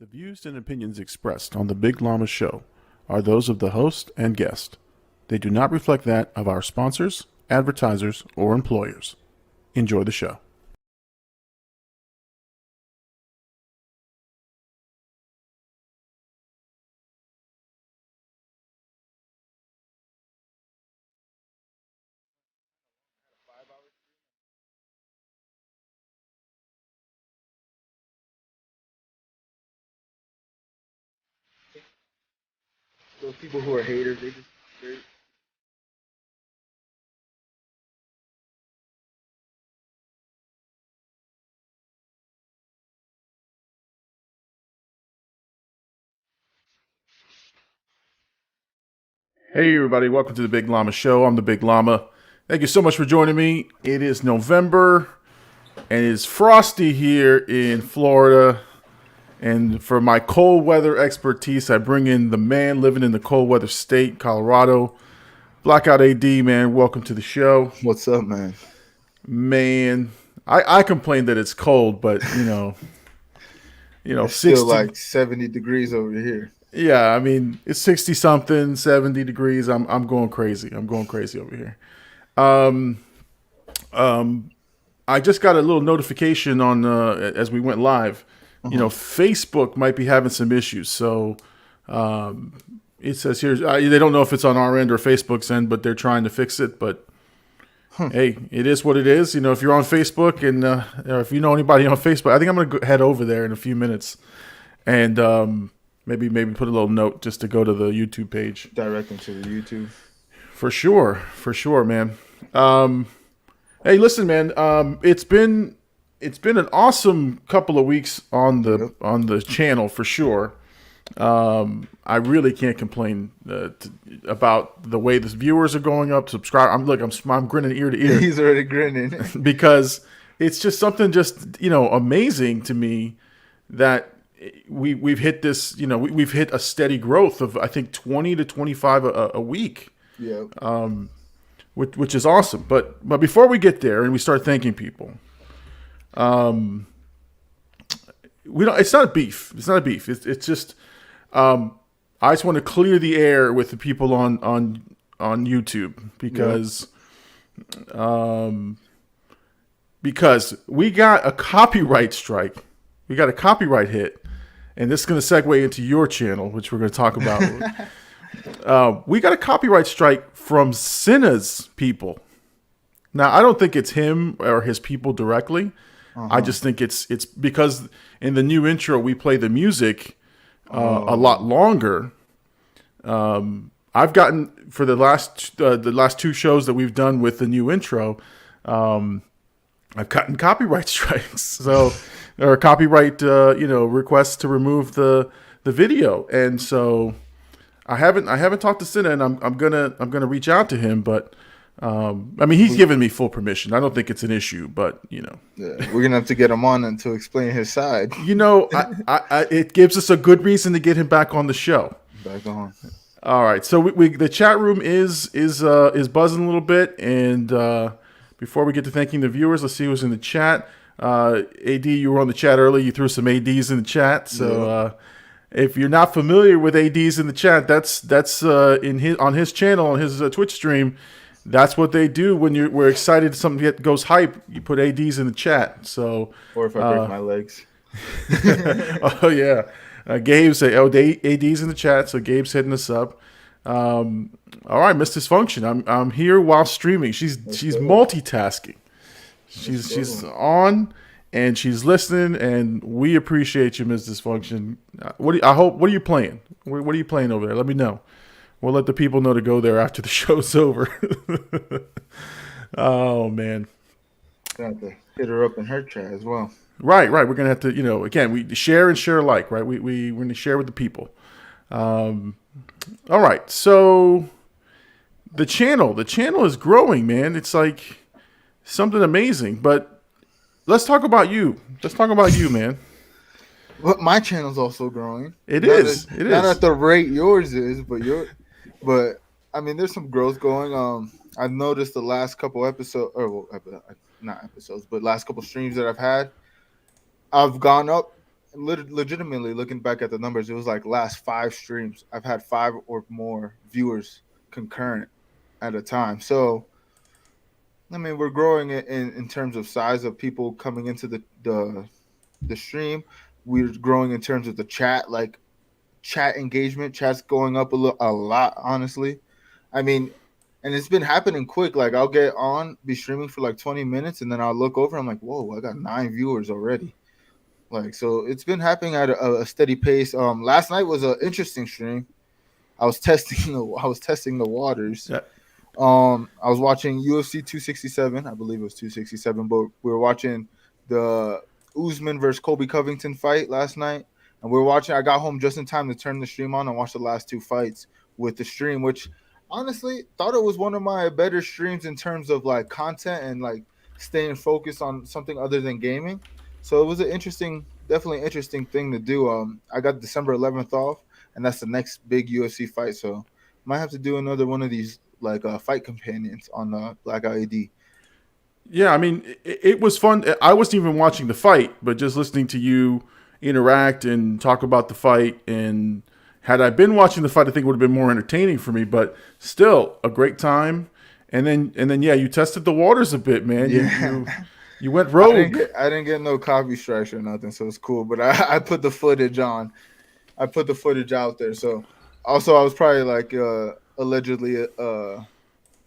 The views and opinions expressed on the Big Llama Show are those of the host and guest. They do not reflect that of our sponsors, advertisers, or employers. Enjoy the show. Those people who are haters, they're Hey, everybody. Welcome to the Big Llama Show. I'm the Big Llama. Thank you so much for joining me. It is November, and it's frosty here in Florida. And for my cold weather expertise, I bring in the man living in the cold weather state, Colorado. Blackout AD, man. Welcome to the show. What's up, man? Man, I complain that it's cold, but It's 60. still like 70 degrees over here. Yeah, I mean, it's 60 something, 70 degrees. I'm going crazy. I'm going crazy over here. Um, I just got a little notification on as we went live. Facebook might be having some issues. So it says here they don't know if it's on our end or Facebook's end, but they're trying to fix it. But hey, it is what it is. If you're on Facebook and or if you know anybody on Facebook, I think I'm gonna head over there in a few minutes and maybe put a little note just to go to the YouTube page. Direct them to the YouTube. For sure, man. Hey, listen, man. It's been an awesome couple of weeks on the channel for sure. I really can't complain about the way the viewers are going up. I'm grinning ear to ear. He's already grinning. Because it's just something amazing to me that we've hit this. We've hit a steady growth of I think 20 to 25 a week. Yeah. Which is awesome. But before we get there and we start thanking people, it's not a beef. It's not a beef. It's just I just want to clear the air with the people on YouTube because we got a copyright strike. We got a copyright hit. And this is going to segue into your channel, which we're going to talk about. We got a copyright strike from Cinna's people. Now, I don't think it's him or his people directly. I just think it's because in the new intro we play the music a lot longer. I've gotten for the last two shows that we've done with the new intro, I've gotten copyright strikes. Or copyright requests to remove the video, and so I haven't talked to Cinna, and I'm gonna reach out to him, but he's given me full permission. I don't think it's an issue, but Yeah, we're gonna have to get him on and to explain his side. It gives us a good reason to get him back on the show. Back on. All right, so we the chat room is buzzing a little bit, and before we get to thanking the viewers, let's see who's in the chat. AD, you were on the chat earlier. You threw some ADs in the chat. So if you're not familiar with ADs in the chat, that's on his channel, on his Twitch stream. That's what they do when we're excited something goes hype. You put ADs in the chat. So Or if I break my legs. Oh yeah, Gabe's ADs in the chat. So Gabe's hitting us up. All right, Miss Dysfunction. I'm here while streaming. She's multitasking. She's on and she's listening, and we appreciate you, Ms. Dysfunction. What are you playing? What are you playing over there? Let me know. We'll let the people know to go there after the show's over. Oh man, Got to hit her up in her chat as well. Right. We're gonna have to, again, we share and share alike, right? We're gonna share with the people. All right, so the channel is growing, man. It's like something amazing, but let's talk about you. Let's talk about you, man. But my channel's also growing. It is. Not at the rate yours is, but I mean, there's some growth going. I've noticed the last couple episodes, not episodes, but last couple streams that I've had, I've gone up legitimately looking back at the numbers, it was like last 5 streams I've had 5 or more viewers concurrent at a time. So I mean, we're growing in terms of size of people coming into the stream. We're growing in terms of the chat, like chat engagement. Chat's going up a lot, honestly. I mean, and it's been happening quick. Like I'll get on, be streaming for like 20 minutes, and then I'll look over. I'm like, whoa, I got 9 viewers already. Like, so it's been happening at a steady pace. Last night was an interesting stream. I was testing the waters. Yeah. I was watching UFC 267. I believe it was 267, but we were watching the Usman versus Colby Covington fight last night, and we were watching. I got home just in time to turn the stream on and watch the last 2 fights with the stream, which honestly thought it was one of my better streams in terms of like content and like staying focused on something other than gaming. So it was an definitely interesting thing to do. I got December 11th off, and that's the next big UFC fight. So might have to do another one of these like fight companions on Black IED. Yeah, I mean, it was fun. I wasn't even watching the fight, but just listening to you interact and talk about the fight. And had I been watching the fight, I think it would have been more entertaining for me. But still, a great time. And then, yeah, you tested the waters a bit, man. Yeah. You went rogue. I didn't get no copy strikes or nothing, so it's cool. But I put the footage on. I put the footage out there. So also, I was probably like allegedly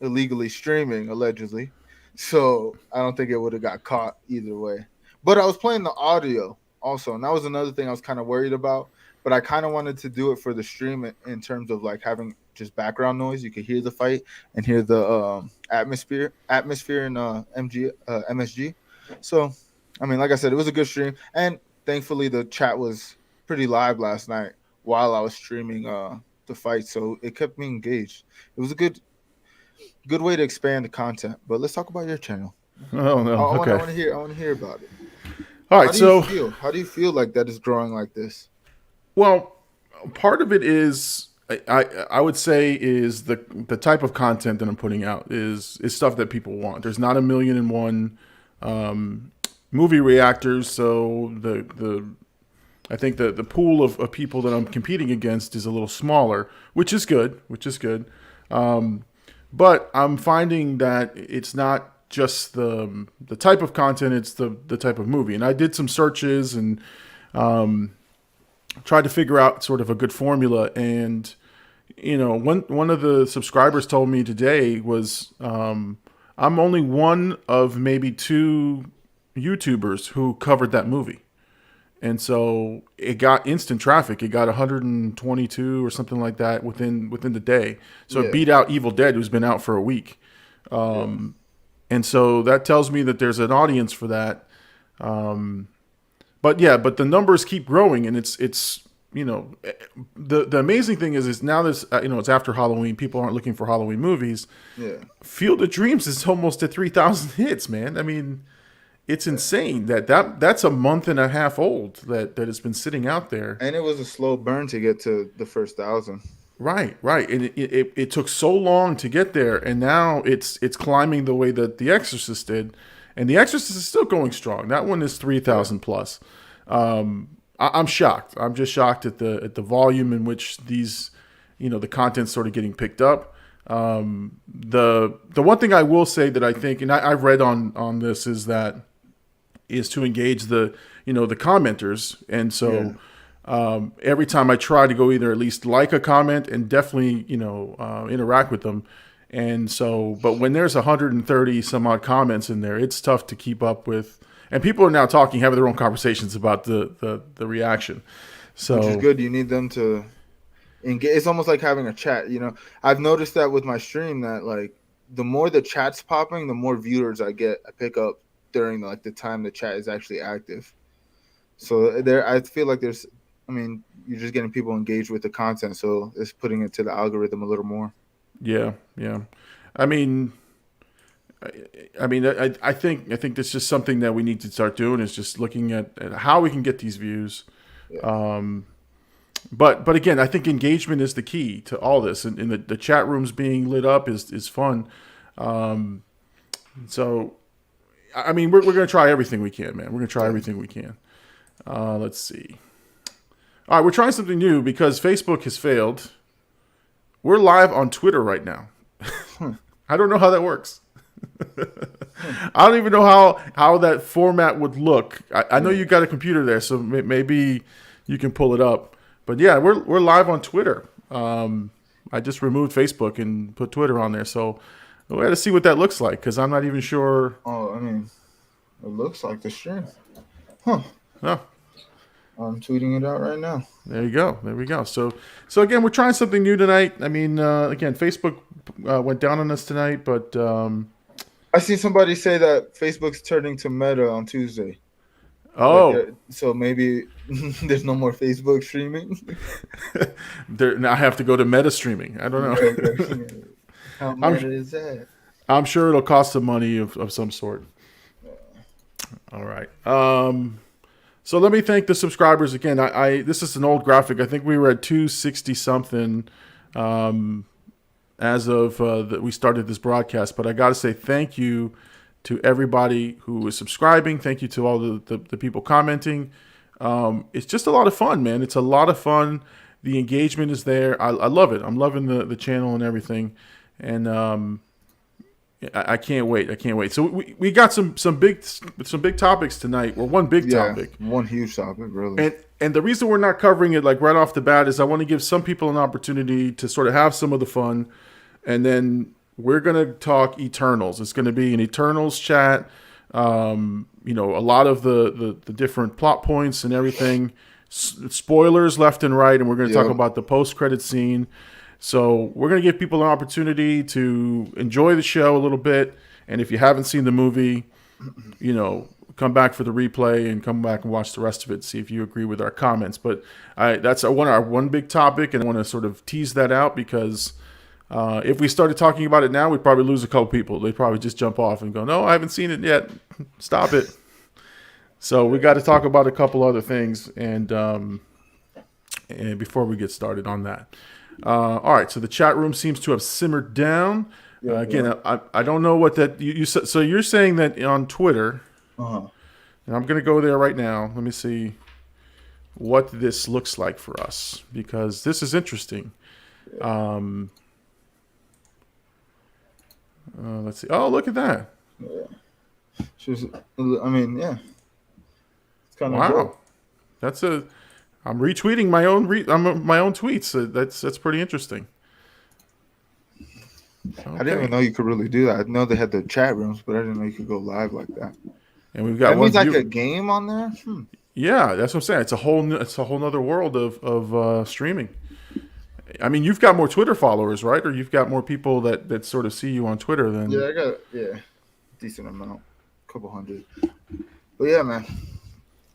illegally streaming, allegedly. So I don't think it would have got caught either way. But I was playing the audio also, and that was another thing I was kind of worried about. But I kind of wanted to do it for the stream in terms of like having just background noise. You could hear the fight and hear the atmosphere in MSG. So, I mean, like I said, it was a good stream, and thankfully the chat was pretty live last night while I was streaming the fight, so it kept me engaged. It was a good way to expand the content. But let's talk about your channel. Oh no, okay. I want to hear about it. All right, How do you feel like that is growing like this? Well, part of it is I would say is the type of content that I'm putting out is stuff that people want. There's not 1,000,001 movie reactors, so I think the pool of people that I'm competing against is a little smaller, which is good. But I'm finding that it's not just the type of content; it's the type of movie. And I did some searches and tried to figure out sort of a good formula. And one of the subscribers told me today was I'm only one of maybe 2 YouTubers who covered that movie. And so it got instant traffic. It got 122 or something like that within the day. So It beat out Evil Dead, who's been out for a week. And so that tells me that there's an audience for that. But the numbers keep growing, and it's the amazing thing is now this it's after Halloween. People aren't looking for Halloween movies. Yeah. Field of Dreams is almost at 3,000 hits, man. I mean, it's insane that's a month and a half old that has been sitting out there. And it was a slow burn to get to the first 1,000. Right. And it took so long to get there, and now it's climbing the way that The Exorcist did, and The Exorcist is still going strong. That one is 3,000 plus. I'm shocked. I'm just shocked at the volume in which these, the content's sort of getting picked up. The one thing I will say that I think, and I've read on this, is to engage the commenters. And so every time I try to go either at least like a comment and definitely, interact with them. And so, but when there's 130 some odd comments in there, it's tough to keep up with. And people are now having their own conversations about the reaction. So, which is good. You need them to engage. It's almost like having a chat. I've noticed that with my stream that like the more the chat's popping, the more viewers I pick up during like the time the chat is actually active. So I feel like you're just getting people engaged with the content, so it's putting it to the algorithm a little more. Yeah. I think that's just something that we need to start doing, is just looking at how we can get these views. Yeah. But again, I think engagement is the key to all this, and the chat rooms being lit up is fun. So, I mean, we're going to try everything we can, man. We're going to try everything we can. Let's see. All right, we're trying something new because Facebook has failed. We're live on Twitter right now. I don't know how that works. I don't even know how that format would look. I know you got a computer there, so maybe you can pull it up. But yeah, we're live on Twitter. I just removed Facebook and put Twitter on there, so we got to see what that looks like because I'm not even sure. Oh, I mean, it looks like the stream. Huh. Oh, I'm tweeting it out right now. there you go. There we go. So again, we're trying something new tonight. I mean, again, Facebook went down on us tonight, but I see somebody say that Facebook's turning to Meta on Tuesday. oh, So maybe there's no more Facebook streaming. now I have to go to Meta streaming. I don't know. How Meta is that? I'm sure it'll cost some money of some sort. All right. So let me thank the subscribers again. I this is an old graphic. I think we were at 260 something as of that we started this broadcast. But I got to say thank you to everybody who is subscribing. Thank you to all the people commenting. It's just a lot of fun, man. It's a lot of fun. The engagement is there. I love it. I'm loving the channel and everything. And I can't wait. I can't wait. So we got some big topics tonight. Or one big topic. One huge topic, really. And the reason we're not covering it like right off the bat is I want to give some people an opportunity to sort of have some of the fun. And then we're going to talk Eternals. It's going to be an Eternals chat. You know, a lot of the different plot points and everything. Spoilers left and right. And we're going to talk about the post-credit scene. So we're going to give people an opportunity to enjoy the show a little bit. And if you haven't seen the movie, you know, come back for the replay and come back and watch the rest of it. See if you agree with our comments. But that's our one big topic. And I want to sort of tease that out because if we started talking about it now, we'd probably lose a couple people. They'd probably just jump off and go, no, I haven't seen it yet. Stop it. So we got to talk about a couple other things. And before we get started on that. All right, so the chat room seems to have simmered down. Again, I don't know what that you said. So you're saying that on Twitter, and I'm going to go there right now. Let me see what this looks like for us because this is interesting. Let's see. Oh, look at that. Yeah. I mean, yeah. It's kind of wow. That's a. I'm retweeting my own my own tweets. That's pretty interesting. Okay. I didn't even know you could really do that. I know they had the chat rooms, but I didn't know you could go live like that. And we've got that means like a game on there. Yeah, that's what I'm saying. It's a whole nother world of streaming. I mean, you've got more Twitter followers, right? Or you've got more people that sort of see you on Twitter than. Yeah, I got decent amount, couple hundred. But yeah, man.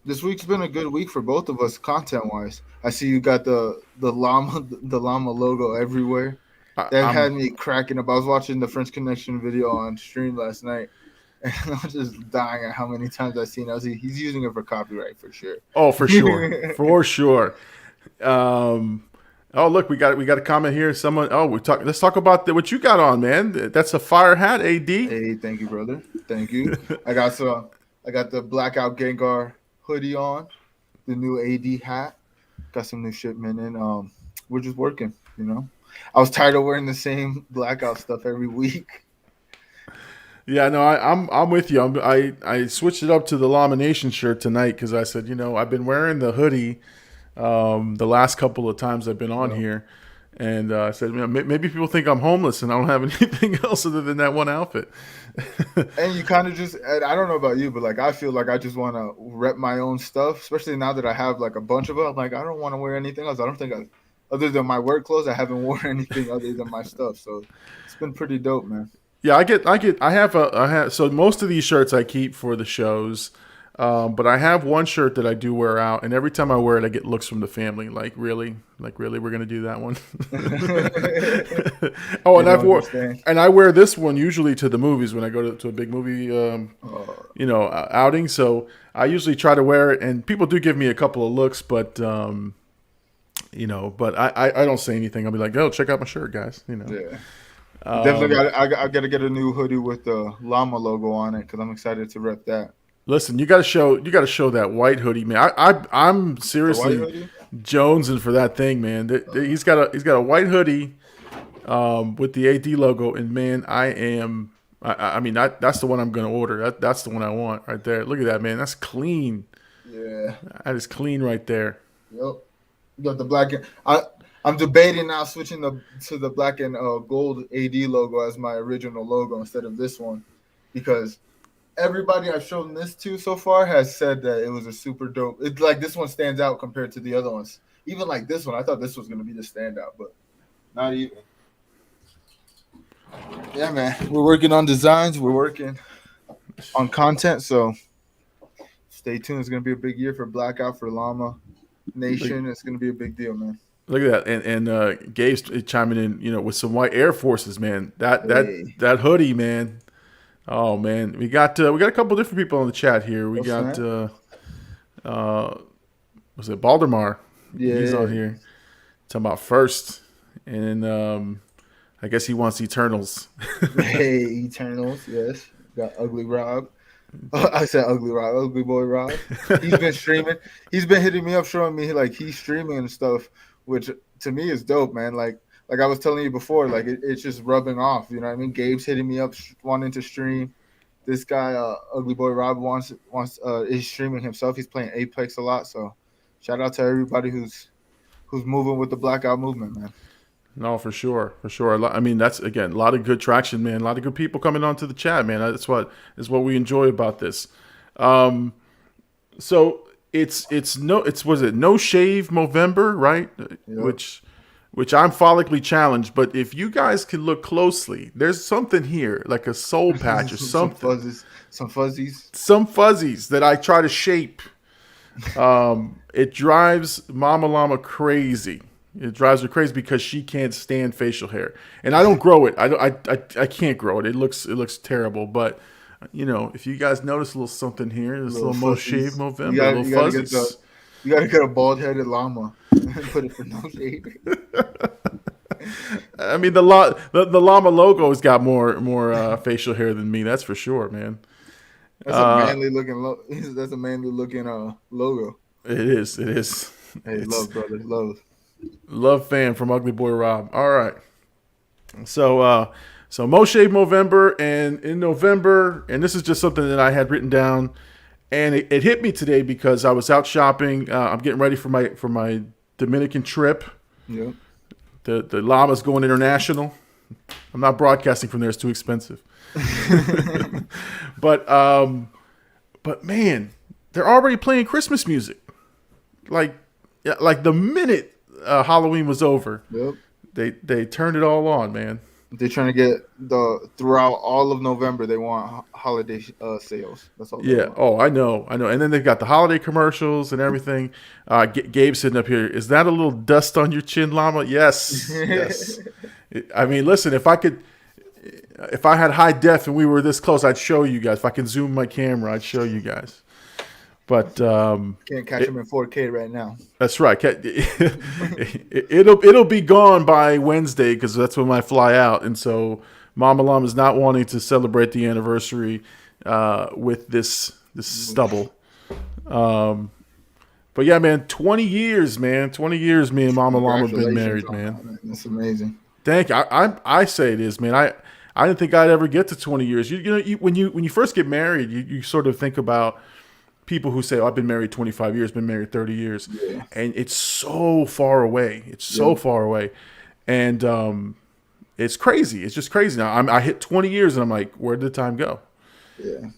This week's been a good week for both of us, content-wise. I see you got the llama logo everywhere. That had me cracking up. I was watching the French Connection video on stream last night, and I was just dying at how many times I've seen it. He's using it for copyright for sure. Oh, for sure, for sure. Oh, look, we got a comment here. Someone. Oh, let's talk about what you got on, man. That's a fire hat, AD. Hey, thank you, brother. Thank you. I got the Blackout Gengar hoodie on, the new AD hat, got some new shipment in. We're just working, you know. I was tired of wearing the same Blackout stuff every week. Yeah, no, I'm with you. I switched it up to the Llama Nation shirt tonight because I said, you know, I've been wearing the hoodie the last couple of times I've been on here, and I said, you know, maybe people think I'm homeless and I don't have anything else other than that one outfit. And you kind of just, I don't know about you, but like I feel like I just want to rep my own stuff, especially now that I have like a bunch of it. I'm like, I don't want to wear anything else. I don't think other than my work clothes, I haven't worn anything other than my stuff. So it's been pretty dope, man. Yeah, I have so most of these shirts I keep for the shows. But I have one shirt that I do wear out, and every time I wear it, I get looks from the family. Like really, we're gonna do that one. Oh, and I wear this one usually to the movies when I go to a big movie, outing. So I usually try to wear it, and people do give me a couple of looks, but but I don't say anything. I'll be like, oh, check out my shirt, guys. You know. Yeah. Definitely, I gotta get a new hoodie with the llama logo on it because I'm excited to rep that. Listen, you got to show that white hoodie, man. I'm seriously, jonesing for that thing, man. He's got a white hoodie with the AD logo, and man, I mean that's the one I'm gonna order. That's the one I want right there. Look at that, man. That's clean. Yeah. That is clean right there. Yep. You got the black and I'm debating now switching to the black and gold AD logo as my original logo instead of this one, because everybody I've shown this to so far has said that it was a super dope. It's like this one stands out compared to the other ones. Even like this one, I thought this was gonna be the standout, but not even. Yeah, man. We're working on designs. We're working on content. So stay tuned. It's gonna be a big year for Blackout, for Llama Nation. It's gonna be a big deal, man. Look at that, and Gabe's chiming in, with some white Air Forces, man. That hoodie, man. Oh man, we got a couple different people on the chat here. We got was it Baldemar? Yeah, he's on here talking about first, and I guess he wants Eternals. Hey, Eternals, yes. Got Ugly Rob. I said Ugly Rob, Ugly Boy Rob. He's been streaming. He's been hitting me up, showing me like he's streaming and stuff, which to me is dope, man. Like I was telling you before, like it's just rubbing off. You know what I mean? Gabe's hitting me up, wanting to stream. This guy, Ugly Boy Rob, is streaming himself. He's playing Apex a lot. So shout out to everybody who's moving with the Blackout movement, man. No, for sure. I mean, that's again a lot of good traction, man. A lot of good people coming onto the chat, man. That's what we enjoy about this. So it's was it No Shave Movember, right? Yep. Which I'm follically challenged, but if you guys can look closely, there's something here, like a soul patch or something. Some fuzzies that I try to shape. It drives Mama Llama crazy. It drives her crazy because she can't stand facial hair, and I don't grow it. I can't grow it. It looks terrible. But if you guys notice a little something here, this little Mo Shave Movember, little fuzzies. You gotta get a bald-headed llama and put it for No Shave. I mean, the llama logo has got more facial hair than me. That's for sure, man. That's a manly looking. That's a manly looking logo. It is. Hey, love, brother, love fan from Ugly Boy Rob. All right. So Mo Shave Movember, and in November, and this is just something that I had written down, and it hit me today because I was out shopping. I'm getting ready for my Dominican trip. Yeah. The llama's going international. I'm not broadcasting from there; it's too expensive. But man, they're already playing Christmas music. Like the minute Halloween was over, yep, they turned it all on, man. They're trying to get throughout all of November. They want holiday sales. That's all. Yeah. Oh, I know. And then they've got the holiday commercials and everything. Gabe's sitting up here. Is that a little dust on your chin, Llama? Yes. Yes. I mean, listen. If I had high def and we were this close, I'd show you guys. If I can zoom my camera, I'd show you guys. But can't catch him in 4K right now. That's right. It'll be gone by Wednesday because that's when I fly out, and so Mama Llama is not wanting to celebrate the anniversary with this stubble. But yeah, man, 20 years, man. 20 years me and Mama Llama have been married, man. That's amazing. Thank you. I say it is, man. I didn't think I'd ever get to 20 years. When you first get married, you sort of think about people who say, I've been married 25 years, been married 30 years. Yeah. And it's so far away. It's so far away. And it's crazy. It's just crazy. Now I hit 20 years and I'm like, where did the time go? Yeah.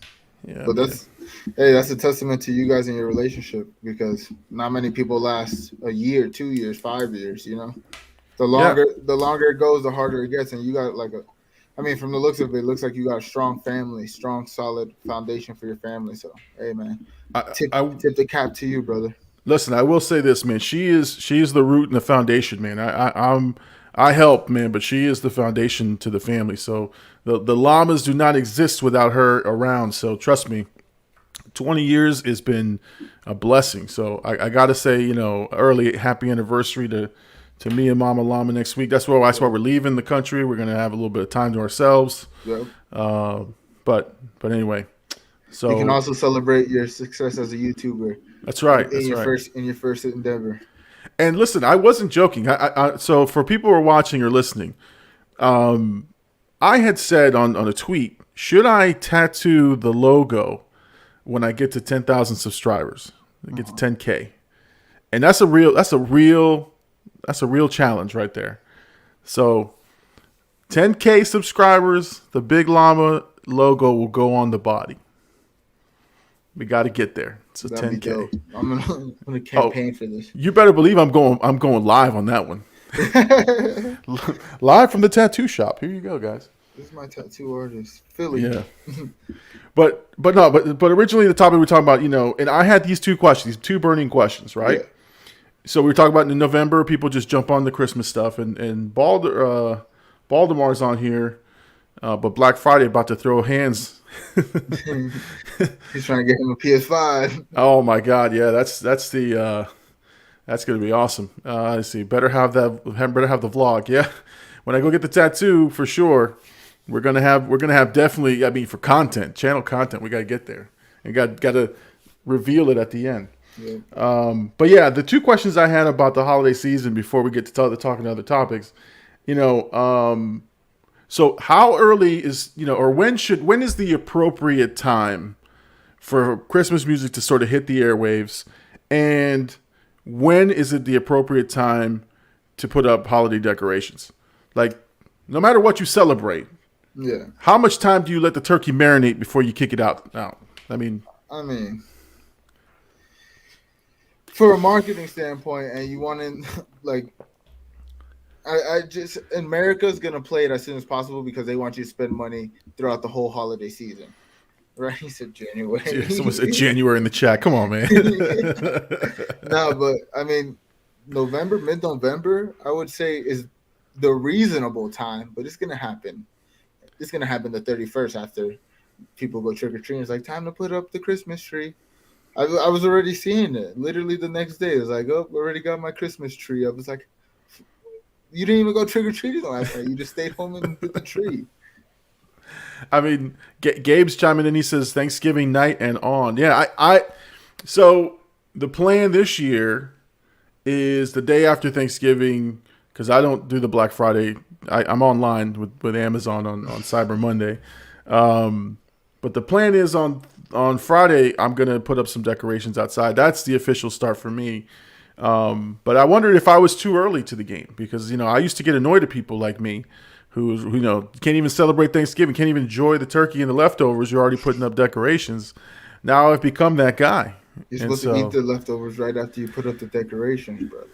Yeah. But that's a testament to you guys in your relationship, because not many people last a year, 2 years, 5 years, The longer it goes, the harder it gets. And you got from the looks of it looks like you got a strong family, strong, solid foundation for your family. So, hey, man, tip the cap to you, brother. Listen, I will say this, man. She is the root and the foundation, man. I help, man, but she is the foundation to the family. So the llamas do not exist without her around. So trust me, 20 years has been a blessing. So I got to say, early happy anniversary to me and Mama Llama next week. That's why we're leaving the country. We're going to have a little bit of time to ourselves. Yep. But anyway, so you can also celebrate your success as a YouTuber. That's right. In your first endeavor. And listen, I wasn't joking. So for people who are watching or listening, I had said on a tweet, should I tattoo the logo when I get to 10,000 subscribers? I get to 10K. And that's a real challenge right there. So 10K subscribers, the Big Llama logo will go on the body. We got to get there. It's a That'd 10K. I'm gonna campaign for this. You better believe I'm going live on that one. Live from the tattoo shop. Here you go, guys. This is my tattoo artist, Philly. Yeah. But originally the topic we were talking about, and I had these two burning questions, right? Yeah. So we were talking about in November, people just jump on the Christmas stuff, and Baldamar's on here, but Black Friday about to throw hands. He's trying to get him a PS5. Oh my God, yeah, that's gonna be awesome. Let's see, better have the vlog, yeah. When I go get the tattoo, for sure, we're gonna have definitely. I mean, for channel content, we gotta get there and got to reveal it at the end. Yeah. But yeah, the two questions I had about the holiday season before we get to talking other topics, so how early is, or when is the appropriate time for Christmas music to sort of hit the airwaves, and when is it the appropriate time to put up holiday decorations? Like, no matter what you celebrate, yeah. How much time do you let the turkey marinate before you kick it out? I mean, for a marketing standpoint, and you want to like, America's gonna play it as soon as possible because they want you to spend money throughout the whole holiday season. Right? He said January. Yeah, someone said January in the chat. Come on, man. No, but I mean, mid-November, I would say is the reasonable time, but it's gonna happen. It's gonna happen the 31st after people go trick or treating. It's like time to put up the Christmas tree. I was already seeing it. Literally the next day, it was like, oh, already got my Christmas tree. I was like, you didn't even go trick or treating last night. You just stayed home and put the tree. I mean, Gabe's chiming in. He says Thanksgiving night and on. Yeah, so the plan this year is the day after Thanksgiving, because I don't do the Black Friday. I'm online with Amazon on Cyber Monday. But the plan is on Friday, I'm going to put up some decorations outside. That's the official start for me. But I wondered if I was too early to the game because, I used to get annoyed at people like me who can't even celebrate Thanksgiving, can't even enjoy the turkey and the leftovers. You're already putting up decorations. Now I've become that guy. You're supposed to eat the leftovers right after you put up the decorations, brother.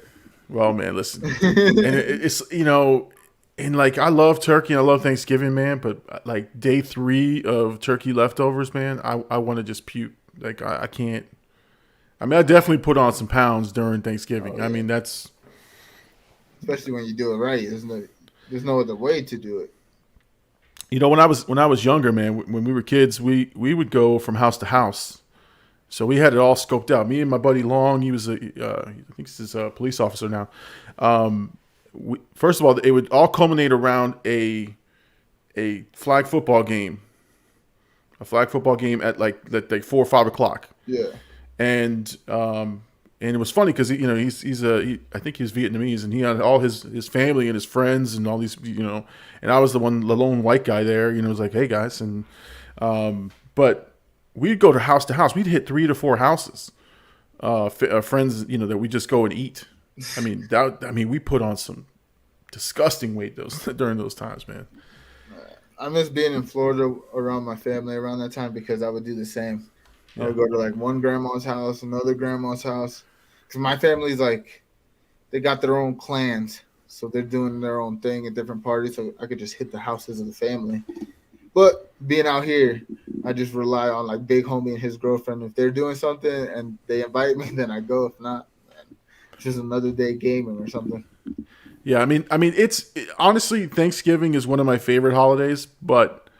Well, man, listen. And it's, and like I love turkey and I love Thanksgiving, man. But like day 3 of turkey leftovers, man, I want to just puke. Like I can't. I mean, I definitely put on some pounds during Thanksgiving. Oh, yeah. I mean, that's especially when you do it right. There's no other way to do it. When I was younger, man, when we were kids, we would go from house to house. So we had it all scoped out. Me and my buddy Long, he was I think he's a police officer now. First of all, it would all culminate around a flag football game. A flag football game at like 4 or 5 o'clock. Yeah. And it was funny because I think he's Vietnamese and he had all his family and his friends and all these and I was the lone white guy there. It was like, hey guys, and but we'd go to house. We'd hit 3 to 4 houses, friends that we just go and eat. I mean, we put on some disgusting weight during those times, man. I miss being in Florida around my family around that time because I would do the same. Yeah. I would go to like one grandma's house, another grandma's house. Because my family's like, they got their own clans. So they're doing their own thing at different parties. So I could just hit the houses of the family. But being out here, I just rely on like Big Homie and his girlfriend. If they're doing something and they invite me, then I go. If not, it's just another day gaming or something. Yeah, I mean, honestly, Thanksgiving is one of my favorite holidays, but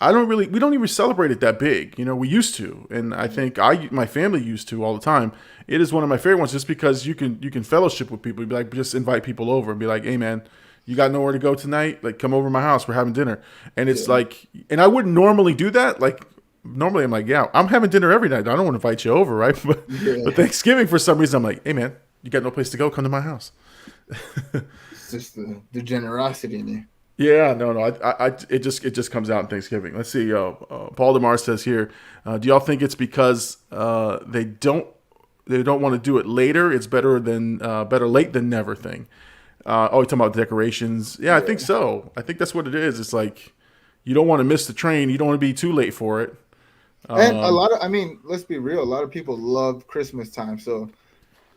we don't even celebrate it that big. We used to, and I think my family used to all the time. It is one of my favorite ones just because you can fellowship with people. You'd be like, just invite people over and be like, hey man, you got nowhere to go tonight? Like, come over to my house. We're having dinner. And it's like, and I wouldn't normally do that. Like, normally I'm like, yeah, I'm having dinner every night. I don't want to invite you over, right? But Thanksgiving, for some reason, I'm like, hey man, you got no place to go, come to my house. It's just the generosity in you. Yeah, no, it just comes out in Thanksgiving. Let's see. Paul DeMar says here, do y'all think it's because they don't want to do it later? It's better late than never thing. You're talking about decorations. Yeah, I think so. I think that's what it is. It's like you don't want to miss the train. You don't want to be too late for it. And let's be real. A lot of people love Christmas time. So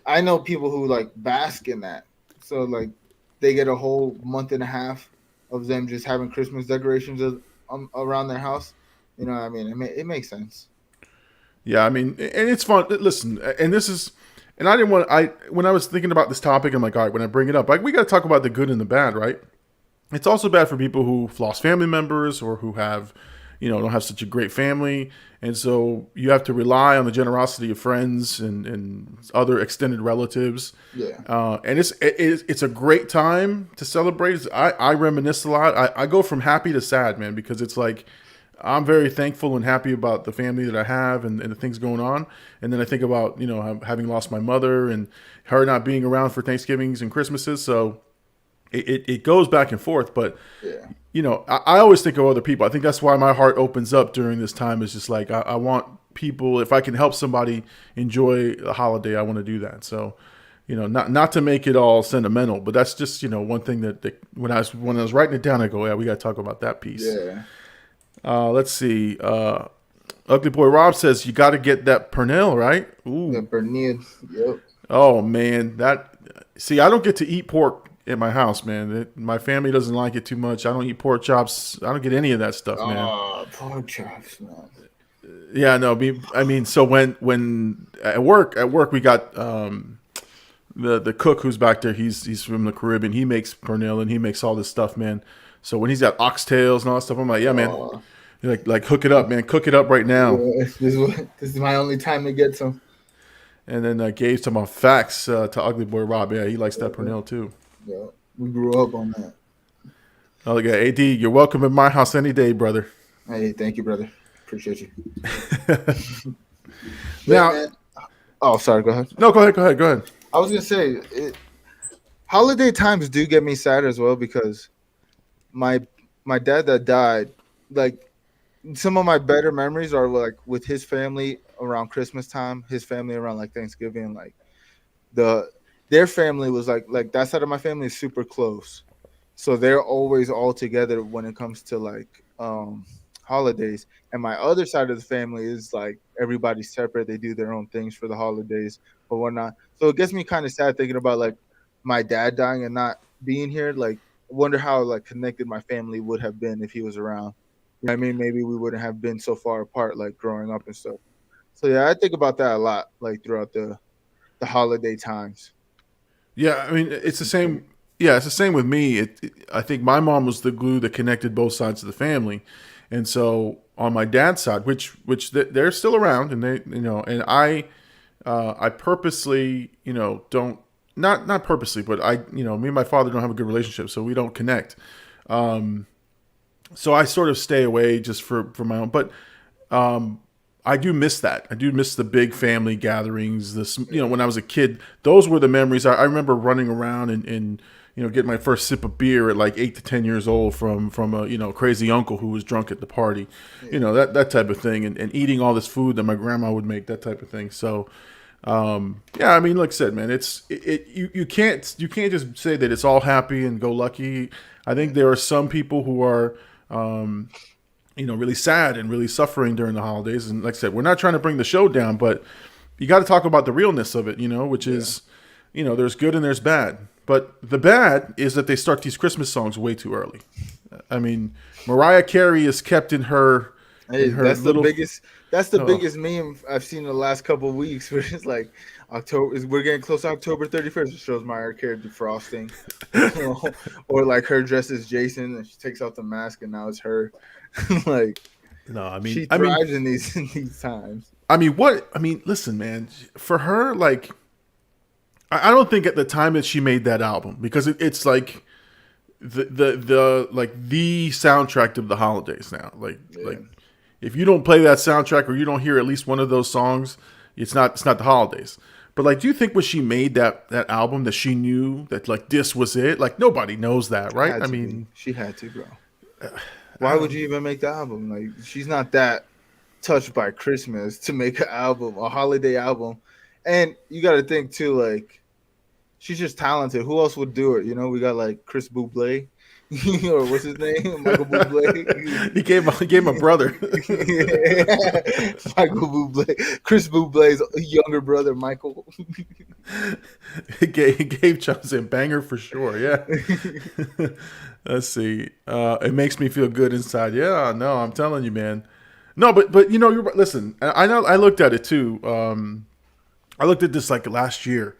I know people who like bask in that. So like they get a whole month and a half of them just having Christmas decorations around their house. You know what I mean? It makes sense. Yeah, I mean, and it's fun. Listen, and this is, and I didn't want, when I was thinking about this topic, I'm like, all right, when I bring it up, like, we got to talk about the good and the bad, right? It's also bad for people who've lost family members or who have, don't have such a great family. And so you have to rely on the generosity of friends and other extended relatives. Yeah. And it's a great time to celebrate. I reminisce a lot. I go from happy to sad, man, because it's like, I'm very thankful and happy about the family that I have and the things going on. And then I think about, having lost my mother and her not being around for Thanksgivings and Christmases. So it goes back and forth. But, I always think of other people. I think that's why my heart opens up during this time. Is just like, I want people, if I can help somebody enjoy a holiday, I want to do that. So, not to make it all sentimental, but that's just, one thing that when I was writing it down, I go, yeah, we got to talk about that piece. Yeah. Let's see. Ugly Boy Rob says you got to get that pernil, right? Ooh. The pernil. Yep. Oh man, I don't get to eat pork at my house, man. My family doesn't like it too much. I don't eat pork chops. I don't get any of that stuff, man. Oh, pork chops, man. Yeah, no. I mean, so when at work we got the cook who's back there. He's from the Caribbean. He makes pernil and he makes all this stuff, man. So when he's got oxtails and all that stuff, I'm like, yeah, man. Like hook it up, man. Cook it up right now. This is my only time to get some. And then Gabe's talking about facts to Ugly Boy Rob. Yeah, he likes that pernil too. Yeah, we grew up on that. Oh, yeah, AD, you're welcome at my house any day, brother. Hey, thank you, brother. Appreciate you. Now, sorry. Go ahead. No, go ahead. I was gonna say, holiday times do get me sad as well because my dad that died, like some of my better memories are like with his family around Christmas time, his family around like Thanksgiving, like their family was like that side of my family is super close. So they're always all together when it comes to like holidays. And my other side of the family is like everybody's separate. They do their own things for the holidays or whatnot. So it gets me kind of sad thinking about like my dad dying and not being here. Like, wonder how like connected my family would have been if he was around. You know what I mean? Maybe we wouldn't have been so far apart like growing up and stuff. So yeah, I think about that a lot, like throughout the holiday times. Yeah, I mean it's the same. Yeah, it's the same with me. I think my mom was the glue that connected both sides of the family, and so on my dad's side, which they're still around, and they and I purposely don't. Not purposely, but me and my father don't have a good relationship, so we don't connect. So I sort of stay away just for my own. But I do miss that. I do miss the big family gatherings. When I was a kid, those were the memories. I remember running around and getting my first sip of beer at like 8 to 10 years old from a crazy uncle who was drunk at the party. That type of thing, and eating all this food that my grandma would make, that type of thing. So. I mean, like I said, man, you can't just say that it's all happy and go lucky. I think there are some people who are, really sad and really suffering during the holidays. And like I said, we're not trying to bring the show down, but you got to talk about the realness of it, which is, there's good and there's bad. But the bad is that they start these Christmas songs way too early. I mean, Mariah Carey is kept in her. Hey, that's the biggest meme I've seen in the last couple of weeks. Where it's like we're getting close to October 31st. It shows Mariah Carey defrosting, or like her dressed as Jason and she takes out the mask and now it's her. Like, no, I mean, she thrives in these times. I mean, listen, man, for her, like, I don't think at the time that she made that album, because it's like the soundtrack of the holidays now, like. If you don't play that soundtrack or you don't hear at least one of those songs, it's not the holidays. But like, do you think when she made that album that she knew that like this was it? Like nobody knows that, right? I mean, she had to, bro. Why would you even make the album? Like, she's not that touched by Christmas to make an album, a holiday album. And you got to think too, like, she's just talented. Who else would do it? You know, we got like Chris Bublé, or what's his name, Michael Bublé. he gave him a brother. Michael Bublé, Chris Bublé's younger brother, Michael. he gave Chelsea a banger for sure. Yeah. Let's see. It makes me feel good inside. Yeah, no, I'm telling you, man. No, but you know, listen. I know. I looked at it too. I looked at this like last year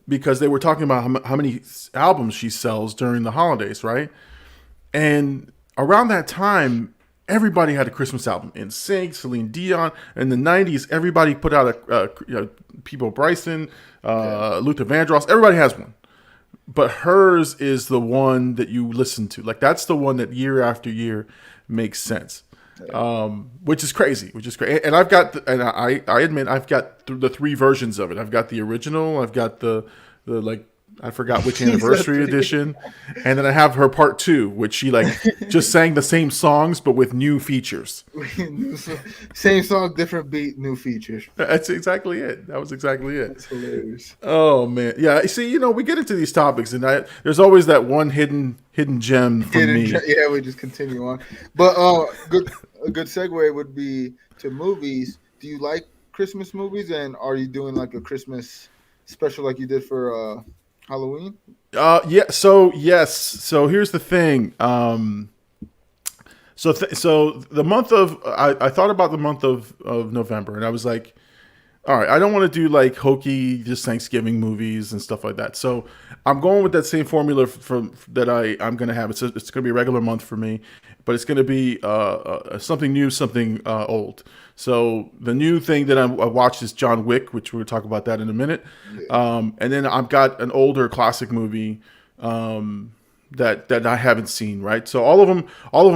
because they were talking about how many albums she sells during the holidays, right? And around that time, everybody had a Christmas album. NSYNC, Celine Dion. In the '90s, everybody put out People Bryson, Luther Vandross. Everybody has one. But hers is the one that you listen to. Like, that's the one that year after year makes sense. Which is crazy. And I've got, I admit, I've got the 3 versions of it. I've got the original. I've got the like, I forgot which anniversary edition. And then I have her part 2, which she like just sang the same songs, but with new features. Same song, different beat, new features. That's exactly it. That was exactly it. That's hilarious. Oh man. Yeah. See, you know, we get into these topics and there's always that one hidden gem from me. Yeah, we just continue on. But a good segue would be to movies. Do you like Christmas movies, and are you doing like a Christmas special like you did for Halloween? Yeah. So yes. So here's the thing. So the month of I thought about the month of November, and I was like, all right, I don't want to do like hokey just Thanksgiving movies and stuff like that. So I'm going with that same formula that I'm going to have. It's going to be a regular month for me, but it's going to be something new, something old. So the new thing that I watched is John Wick, which we'll talk about that in a minute. And then I've got an older classic movie that I haven't seen, right? So all of them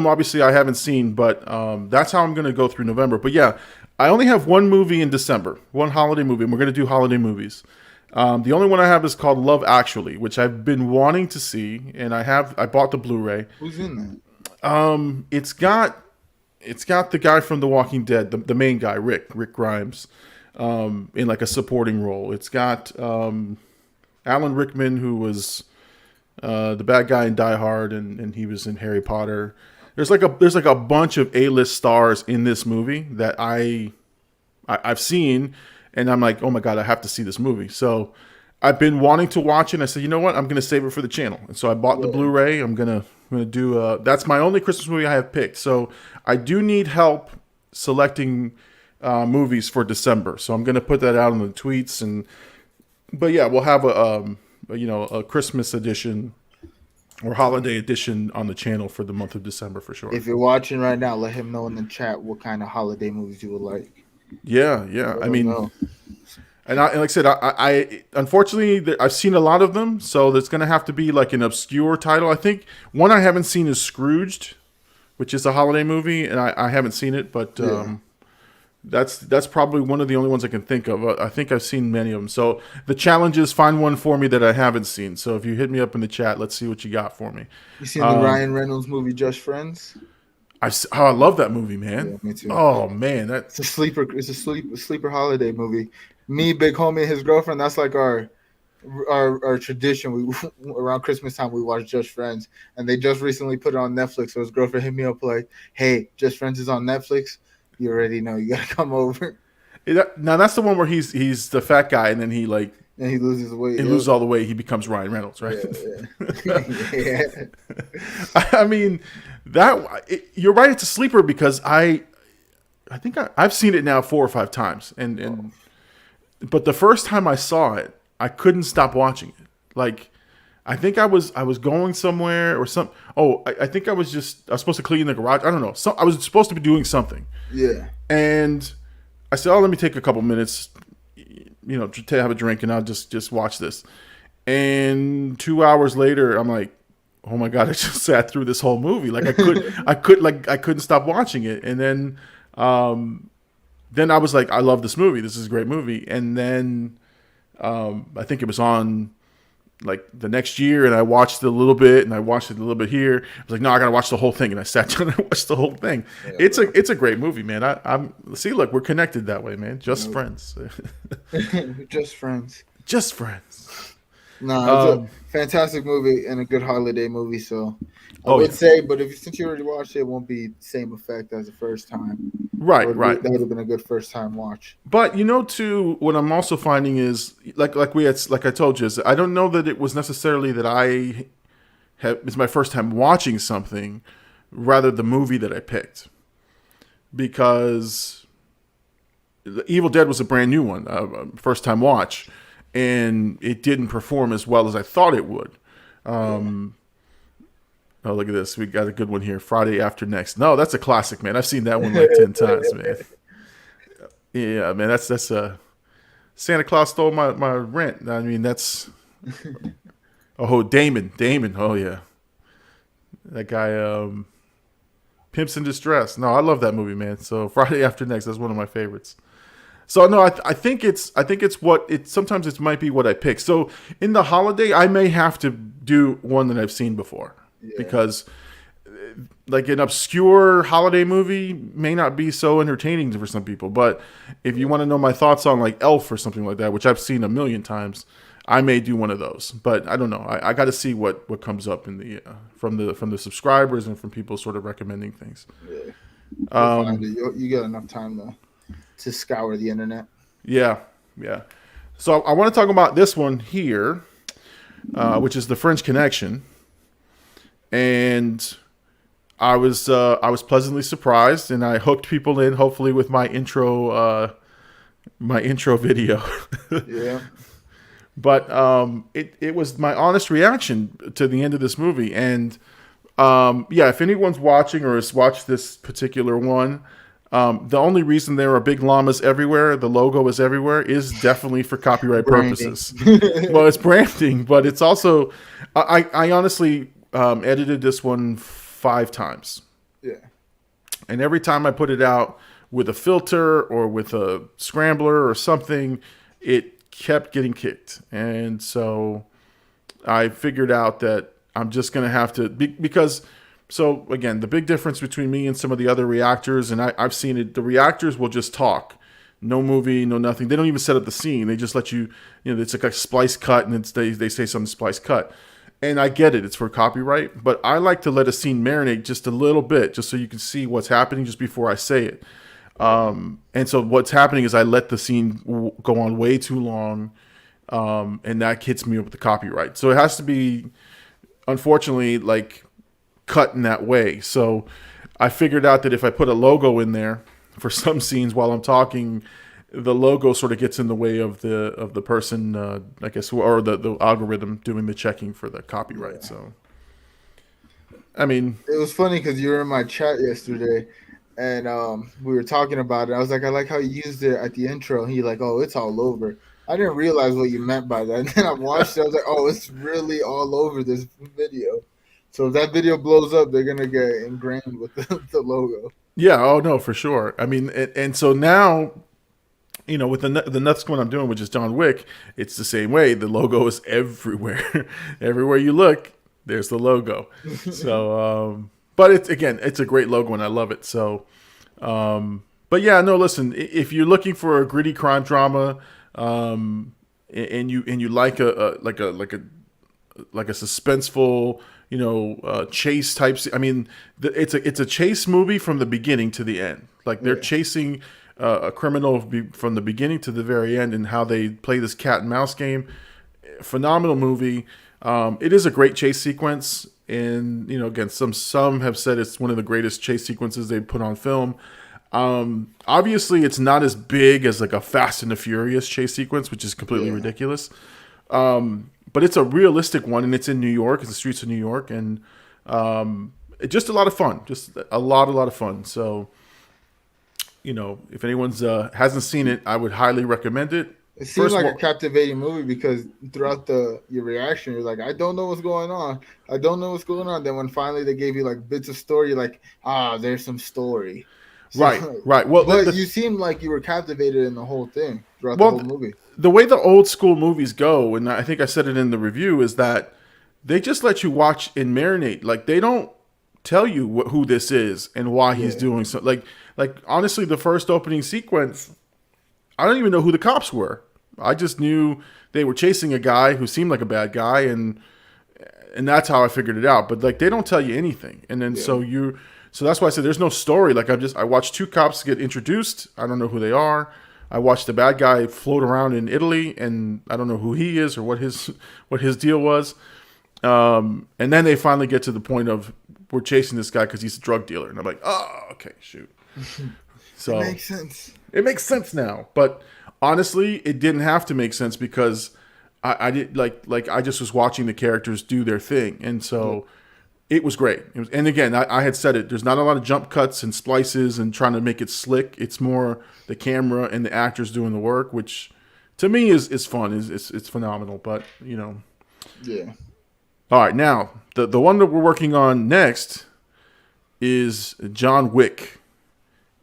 obviously I haven't seen, but that's how I'm going to go through November. But yeah, I only have one movie in December, one holiday movie, and we're going to do holiday movies. The only one I have is called Love Actually, which I've been wanting to see, and I bought the Blu-ray. Who's in that? It's got the guy from The Walking Dead, the main guy, Rick Grimes, in like a supporting role. It's got Alan Rickman, who was the bad guy in Die Hard, and he was in Harry Potter. There's like a bunch of A-list stars in this movie that I've seen, and I'm like, oh my god, I have to see this movie. So I've been wanting to watch it, and I said, you know what, I'm gonna save it for the channel. And so I bought the Blu-ray. I'm gonna do that's my only Christmas movie I have picked. So I do need help selecting movies for December. So I'm gonna put that out in the tweets, but yeah, we'll have a Christmas edition or holiday edition on the channel for the month of December for sure. If you're watching right now, let him know in the chat what kind of holiday movies you would like. Yeah. I mean, and like I said, I unfortunately I've seen a lot of them, so there's gonna have to be like an obscure title. I think one I haven't seen is Scrooged, which is a holiday movie, and I haven't seen it, but that's probably one of the only ones I can think of. I think I've seen many of them. So the challenge is find one for me that I haven't seen. So if you hit me up in the chat, let's see what you got for me. You seen the Ryan Reynolds movie Just Friends? I love that movie, man. Yeah, me too. Oh man, it's a sleeper. It's a sleeper holiday movie. Me, Big Homie, and his girlfriend. That's like our tradition. We around Christmas time we watch Just Friends, and they just recently put it on Netflix. So his girlfriend hit me up like, "Hey, Just Friends is on Netflix. You already know. You gotta come over." Now that's the one where he's the fat guy, and then he loses weight. He loses all the weight. He becomes Ryan Reynolds, right? Yeah. I mean, you're right. It's a sleeper because I think I've seen it now 4 or 5 times, but the first time I saw it, I couldn't stop watching it. Like, I think I was going somewhere or something. Oh, I think I was supposed to clean the garage. I don't know. I was supposed to be doing something. Yeah. And I said, oh, let me take a couple minutes, to have a drink, and I'll just watch this. And 2 hours later, I'm like, oh my god, I just sat through this whole movie. Like I couldn't stop watching it. And then I was like, I love this movie. This is a great movie. And then I think it was on like the next year, and I watched it a little bit, and I watched it a little bit here. I was like, no, I gotta watch the whole thing, and I sat down and watched the whole thing. Yeah, It's a great movie, man. I'm see, look, we're connected that way, man. Just friends, just friends. just friends. No, it's a fantastic movie and a good holiday movie. So I would Yeah. say, but since you already watched it, it won't be the same effect as the first time. Right. That would have been a good first time watch. But too, what I'm also finding is like I told you, is I don't know that it was necessarily that it's my first time watching something, rather the movie that I picked, because the Evil Dead was a brand new one, first time watch, and it didn't perform as well as I thought it would. Oh, look at this. We got a good one here. Friday After Next. No, that's a classic, man. I've seen that one like 10 times, man. Yeah, man. That's Santa Claus stole my rent. I mean, that's Damon. Oh yeah. That guy Pimps in Distress. No, I love that movie, man. So Friday After Next, that's one of my favorites. So no, I think it's sometimes it might be what I pick. So in the holiday, I may have to do one that I've seen before. Yeah. Because like an obscure holiday movie may not be so entertaining for some people, but if you want to know my thoughts on like Elf or something like that, which I've seen a million times, I may do one of those. But I don't know. I got to see what comes up in the from the subscribers and from people sort of recommending things. Yeah. You get enough time to scour the internet. Yeah. So I want to talk about this one here, which is The French Connection. And I was pleasantly surprised, and I hooked people in, hopefully, with my intro video. Yeah. But it was my honest reaction to the end of this movie, and if anyone's watching or has watched this particular one, the only reason there are big llamas everywhere, the logo is everywhere, is definitely for copyright purposes. Well, it's branding, but it's also I honestly edited this one 5 times. Yeah. And every time I put it out with a filter or with a scrambler or something, it kept getting kicked. And so I figured out that I'm just going to have to, because, so again, the big difference between me and some of the other reactors, and I've seen it, the reactors will just talk. No movie, no nothing. They don't even set up the scene. They just let you, it's like a splice cut, and they say something splice cut. And I get it, it's for copyright, but I like to let a scene marinate just a little bit, just so you can see what's happening just before I say it. And so what's happening is I let the scene go on way too long, and that hits me with the copyright. So it has to be, unfortunately, like cut in that way. So I figured out that if I put a logo in there for some scenes while I'm talking, the logo sort of gets in the way of the person, I guess, or the algorithm doing the checking for the copyright. Yeah. So, I mean, it was funny because you were in my chat yesterday, and we were talking about it. I was like, I like how you used it at the intro. And you're like, oh, it's all over. I didn't realize what you meant by that. And then I watched it. I was like, oh, it's really all over this video. So if that video blows up, they're gonna get ingrained with the logo. Yeah. Oh no, for sure. I mean, and so now, with the next one I'm doing, which is John Wick, it's the same way. The logo is everywhere. Everywhere you look, there's the logo. So, but it's a great logo, and I love it. So, but yeah, no, listen, if you're looking for a gritty crime drama, and you like a suspenseful, chase type. I mean, it's a chase movie from the beginning to the end. Like they're chasing a criminal from the beginning to the very end, and how they play this cat and mouse game. Phenomenal movie. It is a great chase sequence, and again, some have said it's one of the greatest chase sequences they've put on film. Obviously, it's not as big as like a Fast and the Furious chase sequence, which is completely ridiculous. But it's a realistic one, and it's in New York. It's the streets of New York, and just a lot of fun. Just a lot of fun. So, if anyone's hasn't seen it, I would highly recommend it. It seems like a captivating movie because throughout your reaction, you're like, I don't know what's going on. Then when finally they gave you like bits of story, you're like, there's some story. Right, So, right. Well, but you seem like you were captivated in the whole thing throughout the whole movie. the way the old school movies go, and I think I said it in the review, is that they just let you watch and marinate. Like they don't tell you who this is and why he's doing so. Like honestly, the first opening sequence, I don't even know who the cops were. I just knew they were chasing a guy who seemed like a bad guy, and that's how I figured it out. But like they don't tell you anything, and then so that's why I said there's no story. Like I watched two cops get introduced. I don't know who they are. I watched the bad guy float around in Italy, and I don't know who he is or what his deal was. And then they finally get to the point of we're chasing this guy because he's a drug dealer, and I'm like, oh, okay, shoot. So it makes sense. It makes sense now, but honestly, it didn't have to make sense because I did like I just was watching the characters do their thing, and so it was great. And again, I had said it. There's not a lot of jump cuts and splices and trying to make it slick. It's more the camera and the actors doing the work, which to me is fun. It's phenomenal. But yeah. All right, now the one that we're working on next is John Wick,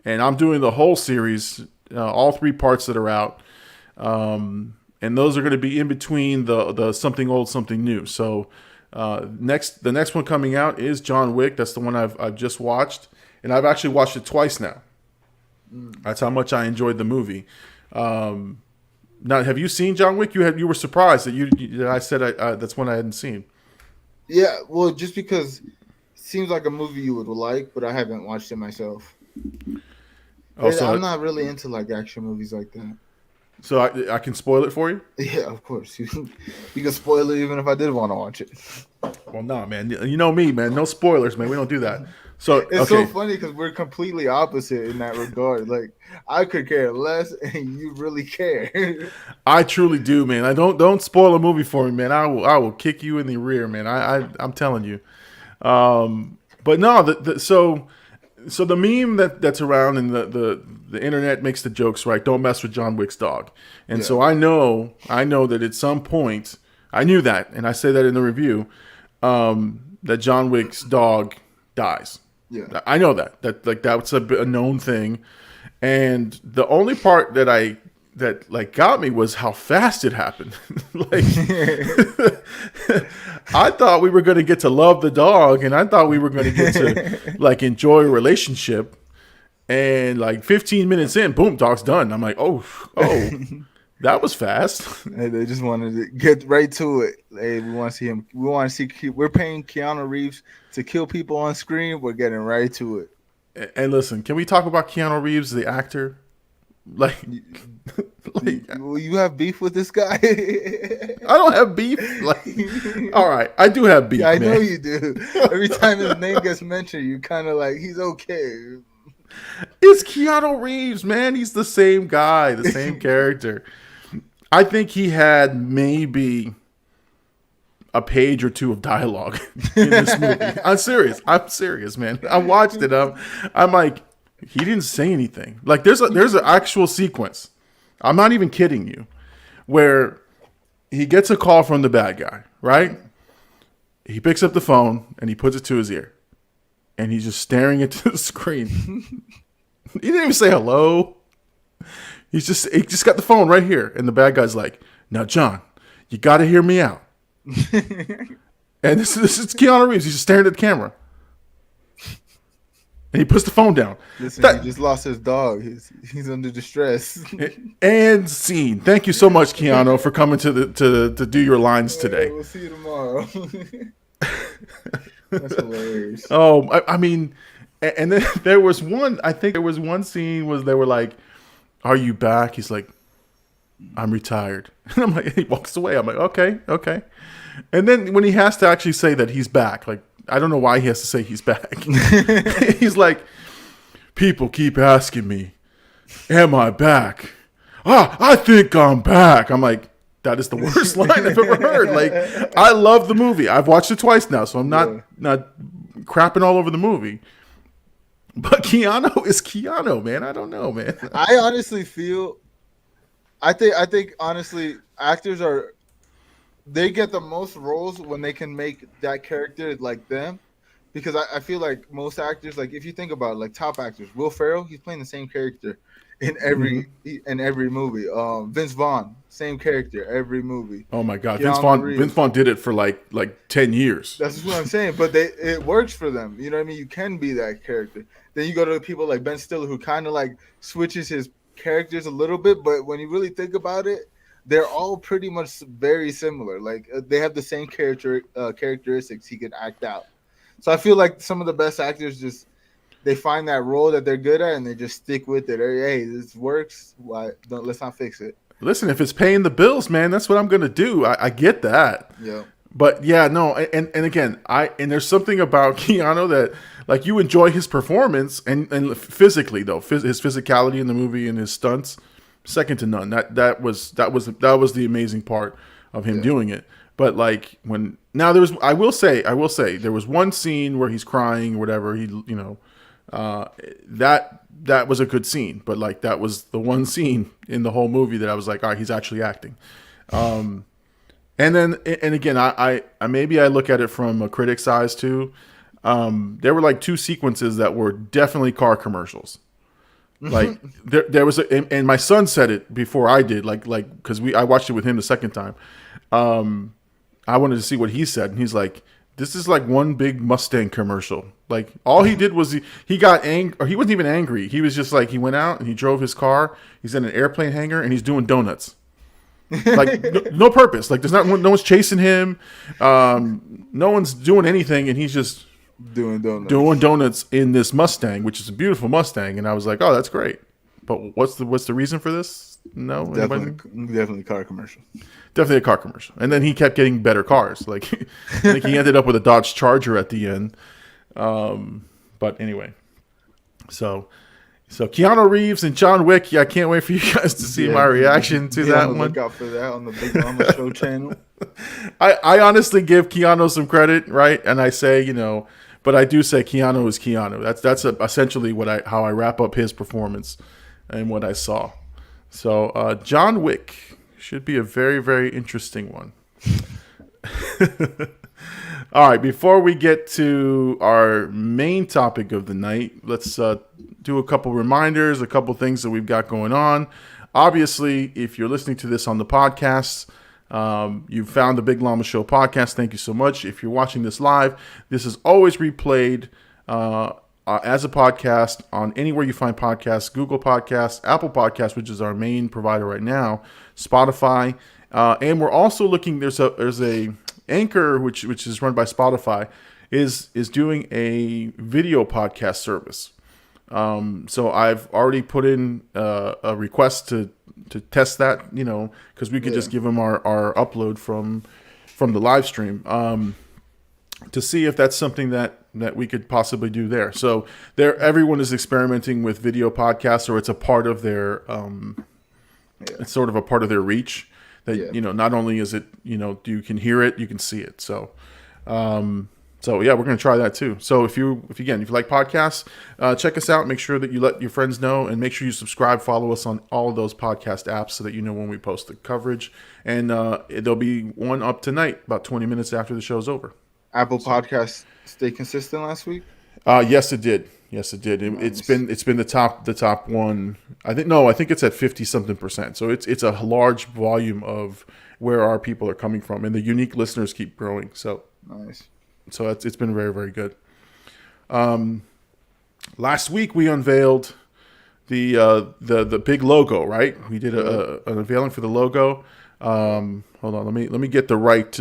and I'm doing the whole series, all 3 parts that are out, and those are going to be in between the something old, something new. So the next one coming out is John Wick. That's the one I've just watched, and I've actually watched it twice now. That's how much I enjoyed the movie. Now, have you seen John Wick? You were surprised that I said that's one I hadn't seen. Yeah, well, just because it seems like a movie you would like, but I haven't watched it myself. I'm not really into like action movies like that. So I can spoil it for you? Yeah, of course. You can spoil it even if I did want to watch it. Well, no, man. You know me, man. No spoilers, man. We don't do that. So it's so funny because we're completely opposite in that regard. Like I could care less, and you really care. I truly do, man. I don't spoil a movie for me, man. I will kick you in the rear, man. I'm telling you. But no, so the meme that's around and the internet makes the jokes, right? Don't mess with John Wick's dog. And so I know that at some point I knew that, and I say that in the review, that John Wick's dog dies. Yeah, I know that's a known thing, and the only part that got me was how fast it happened. Like I thought we were going to get to love the dog, and I thought we were going to get to like enjoy a relationship, and like 15 minutes in, boom, dog's done. I'm like, oh. That was fast. Hey, they just wanted to get right to it. Hey, we want to see him. We want to see. We're paying Keanu Reeves to kill people on screen. We're getting right to it. And listen, can we talk about Keanu Reeves, the actor? Like you have beef with this guy? I don't have beef. Like, all right, I do have beef. Yeah, I know you do. Every time his name gets mentioned, you kind of like he's okay. It's Keanu Reeves, man. He's the same guy, the same character. I think he had maybe a page or 2 of dialogue in this movie. I'm serious, man. I watched it. I'm like, he didn't say anything. Like there's an actual sequence. I'm not even kidding you, where he gets a call from the bad guy, right? He picks up the phone and he puts it to his ear, and he's just staring into the screen. He didn't even say hello. He just got the phone right here, and the bad guy's like, "Now, John, you got to hear me out." And this is Keanu Reeves. He's just staring at the camera, and he puts the phone down. Listen, he just lost his dog. He's under distress. And scene. Thank you so much, Keanu, for coming to do your lines today. We'll see you tomorrow. That's hilarious. Oh, I mean, and then there was one. I think there was one scene was they were like, "Are you back?" He's like, "I'm retired." And I'm like, he walks away. I'm like, okay. And then when he has to actually say that he's back, like, I don't know why he has to say he's back. He's like, "People keep asking me, am I back? I think I'm back." I'm like, that is the worst line I've ever heard. Like, I love the movie. I've watched it twice now, so I'm not crapping all over the movie. But Keanu is Keanu, man. I don't know, man. I honestly feel, I think honestly, actors they get the most roles when they can make that character like them. because I feel like most actors, like if you think about it, like top actors, Will Ferrell, he's playing the same character Hmm. in every movie. Vince Vaughn, same character every movie. Oh my God, Keanu Vince Reeves. Vaughn did it for like 10 years. That's what I'm saying. But it works for them. You know what I mean? You can be that character. Then you go to people like Ben Stiller, who kind of like switches his characters a little bit, but when you really think about it, they're all pretty much very similar. Like they have the same characteristics he could act out. So I feel like some of the best actors just they find that role that they're good at and they just stick with it. Hey, this works. Why don't let's not fix it? Listen, if it's paying the bills, man, that's what I'm gonna do. I get that. Yeah. But yeah, no, and again, there's something about Keanu that like you enjoy his performance and physically though, his physicality in the movie and his stunts, second to none. That was the amazing part of him Yeah. doing it. But like when now there was, I will say there was one scene where he's crying or whatever. That was a good scene, but like that was the one scene in the whole movie that I was like, all right, he's actually acting. And then, and again, I maybe I look at it from a critic's eyes too. There were like two sequences that were definitely car commercials. Like there was and my son said it before I did. Like because I watched it with him the second time. I wanted to see what he said, and he's like, "This is like one big Mustang commercial." Like all he did was he got angry, or he wasn't even angry. He was just like he went out and he drove his car. He's in an airplane hangar and he's doing donuts. Like no purpose. Like there's no one's chasing him. No one's doing anything, and he's just doing donuts in this Mustang, which is a beautiful Mustang. And I was like, oh, that's great. But what's the reason for this? No, Definitely car commercial. Definitely a car commercial. And then he kept getting better cars. Like I think he ended up with a Dodge Charger at the end. But anyway, so Keanu Reeves and John Wick. Yeah, I can't wait for you guys to see my reaction to that one. Look out for that on the Big Llama Show channel. I honestly give Keanu some credit, right? And I say, but I do say Keanu is Keanu. That's essentially how I wrap up his performance and what I saw. So John Wick should be a very, very interesting one. All right, before we get to our main topic of the night, let's do a couple reminders, a couple things that we've got going on. Obviously, if you're listening to this on the podcast, you've found the Big Llama Show podcast. Thank you so much. If you're watching this live, this is always replayed as a podcast on anywhere you find podcasts, Google Podcasts, Apple Podcasts, which is our main provider right now, Spotify. And we're also looking, there's a Anchor, which is run by Spotify, is doing a video podcast service. So I've already put in a request to test that, because we could just give them our upload from the live stream to see if that's something that we could possibly do there. So everyone is experimenting with video podcasts, or it's a part of their it's sort of a part of their reach. That not only is it you can hear it, you can see it. So yeah, we're gonna try that too. So if you like podcasts, check us out. Make sure that you let your friends know, and make sure you subscribe, follow us on all of those podcast apps so that you know when we post the coverage. And there'll be one up tonight, about 20 minutes after the show's over. Apple Podcasts stay consistent last week? Yes, it did. Nice. It's been the top one. I think it's at 50-something%. So it's a large volume of where our people are coming from, and the unique listeners keep growing. So nice. So it's been very, very good. Last week we unveiled the big logo, right? We did an unveiling for the logo. Hold on, let me get the right.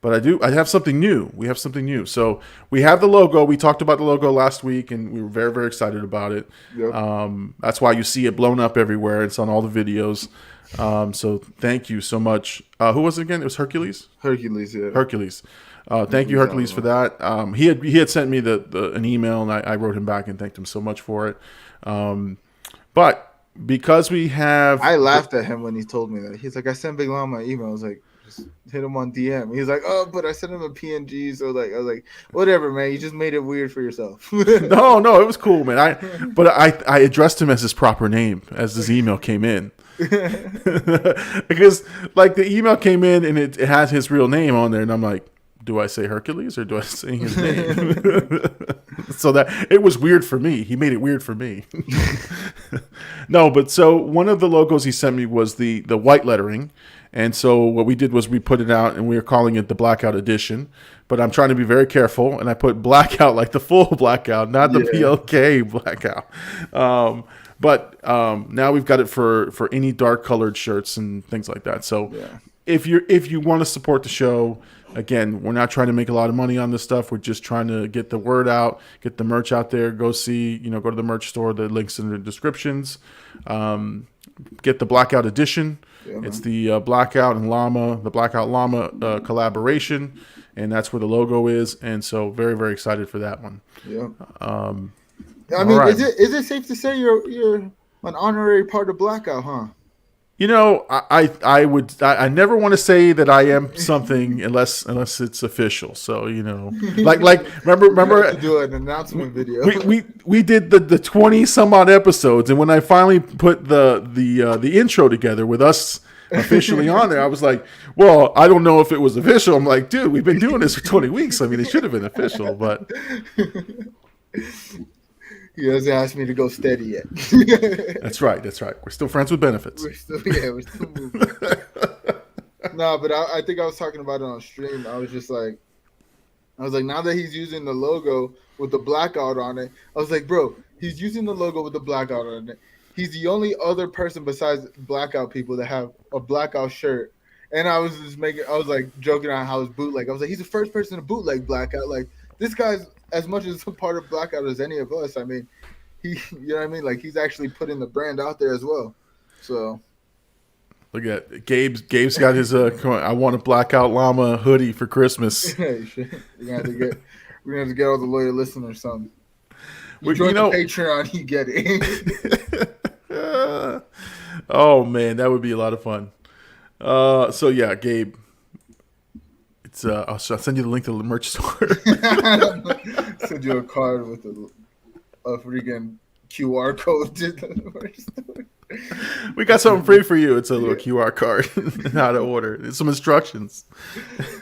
But I have something new. We have something new. So we have the logo. We talked about the logo last week, and we were very, very excited about it. Yep. That's why you see it blown up everywhere. It's on all the videos. So thank you so much. Who was it again? It was Hercules? Hercules, yeah. Hercules. Thank you, Hercules, for that. He had sent me an email, and I wrote him back and thanked him so much for it. But because we have... I laughed at him when he told me that. He's like, I sent Big Llama an email. I was like, hit him on DM. He's like, oh, but I sent him a PNG. So I was like, whatever, man. You just made it weird for yourself. No, it was cool, man. I addressed him as his proper name as his email came in. Because like the email came in and it has his real name on there, and I'm like, do I say Hercules or do I say his name? So that it was weird for me. He made it weird for me. No, but so one of the logos he sent me was the white lettering. And so what we did was we put it out and we were calling it the Blackout Edition. But I'm trying to be very careful, and I put blackout like the full blackout, not the PLK blackout. But now we've got it for any dark colored shirts and things like that. So if you want to support the show, again, we're not trying to make a lot of money on this stuff. We're just trying to get the word out, get the merch out there. Go to the merch store. The links in the descriptions. Get the Blackout Edition. Yeah, it's the Blackout and Llama, the Blackout Llama collaboration, and that's where the logo is. And so very, very excited for that one. Yeah. I mean, right. Is it safe to say you're an honorary part of Blackout, huh? I never want to say that I am something unless it's official. So like remember to do an announcement video. We did the 20 some odd episodes, and when I finally put the intro together with us officially on there, I was like, well, I don't know if it was official. I'm like, dude, we've been doing this for 20 weeks. I mean, it should have been official, but. He hasn't asked me to go steady yet. That's right. We're still friends with benefits. We're still moving. No, but I think I was talking about it on stream. I was like, now that he's using the logo with the blackout on it, I was like, bro, he's using the logo with the blackout on it. He's the only other person besides blackout people that have a blackout shirt. And I was joking on how it's bootleg. I was like, he's the first person to bootleg blackout. Like, this guy's as much as a part of Blackout as any of us. I mean, you know what I mean? Like, he's actually putting the brand out there as well. So, look at Gabe's got his I want a Blackout Llama hoodie for Christmas. We're gonna have to get all the loyal listeners something. You join the Patreon, you get it. Oh man, that would be a lot of fun. So yeah, Gabe. I'll send you the link to the merch store. Send you a card with a freaking QR code to the merch store. We got something free for you. It's a little QR card. How to order. There's some instructions.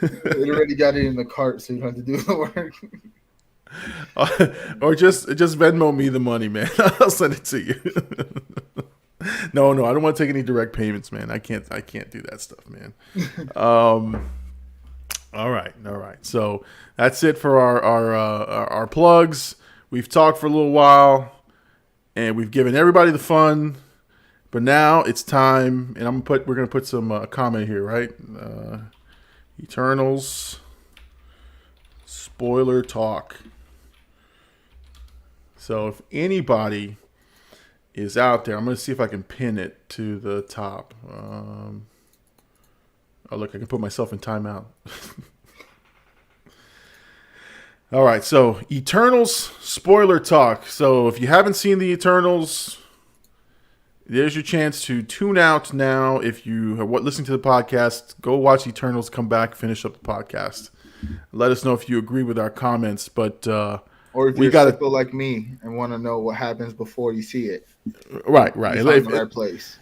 They already got it in the cart, so you don't have to do the work. Or just Venmo me the money, man. I'll send it to you. No, I don't want to take any direct payments, man. I can't do that stuff, man. All right. So that's it for our plugs. We've talked for a little while, and we've given everybody the fun. But now it's time, and we're gonna put some comment here, right? Eternals spoiler talk. So if anybody is out there, I'm gonna see if I can pin it to the top. Oh, look, I can put myself in timeout. All right, so Eternals spoiler talk. So if you haven't seen the Eternals, there's your chance to tune out now. If you are listening to the podcast, go watch Eternals, come back, finish up the podcast. Let us know if you agree with our comments. But or if you're simple like me and want to know what happens before you see it. Right.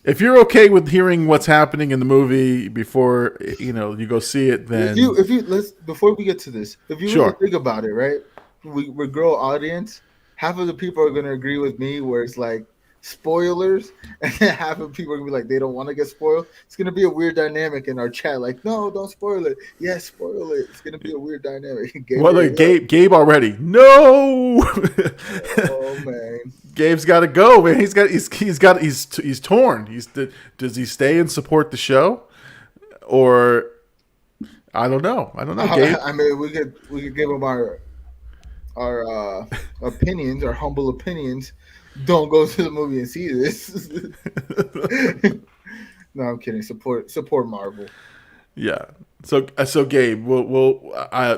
If you're okay with hearing what's happening in the movie before you go see it, then before we get to this, if you really think about it, right? We grow audience. Half of the people are going to agree with me, where it's like spoilers, and then half of people are going to be like they don't want to get spoiled. It's going to be a weird dynamic in our chat. Like, no, don't spoil it. Yes, spoil it. It's going to be a weird dynamic. Gabe already. No. Oh man. Gabe's got to go, man. He's torn. Does he stay and support the show, or I don't know. Gabe. I mean, we could give him our opinions, our humble opinions. Don't go to the movie and see this. No, I'm kidding. Support Marvel. Yeah. So Gabe, we'll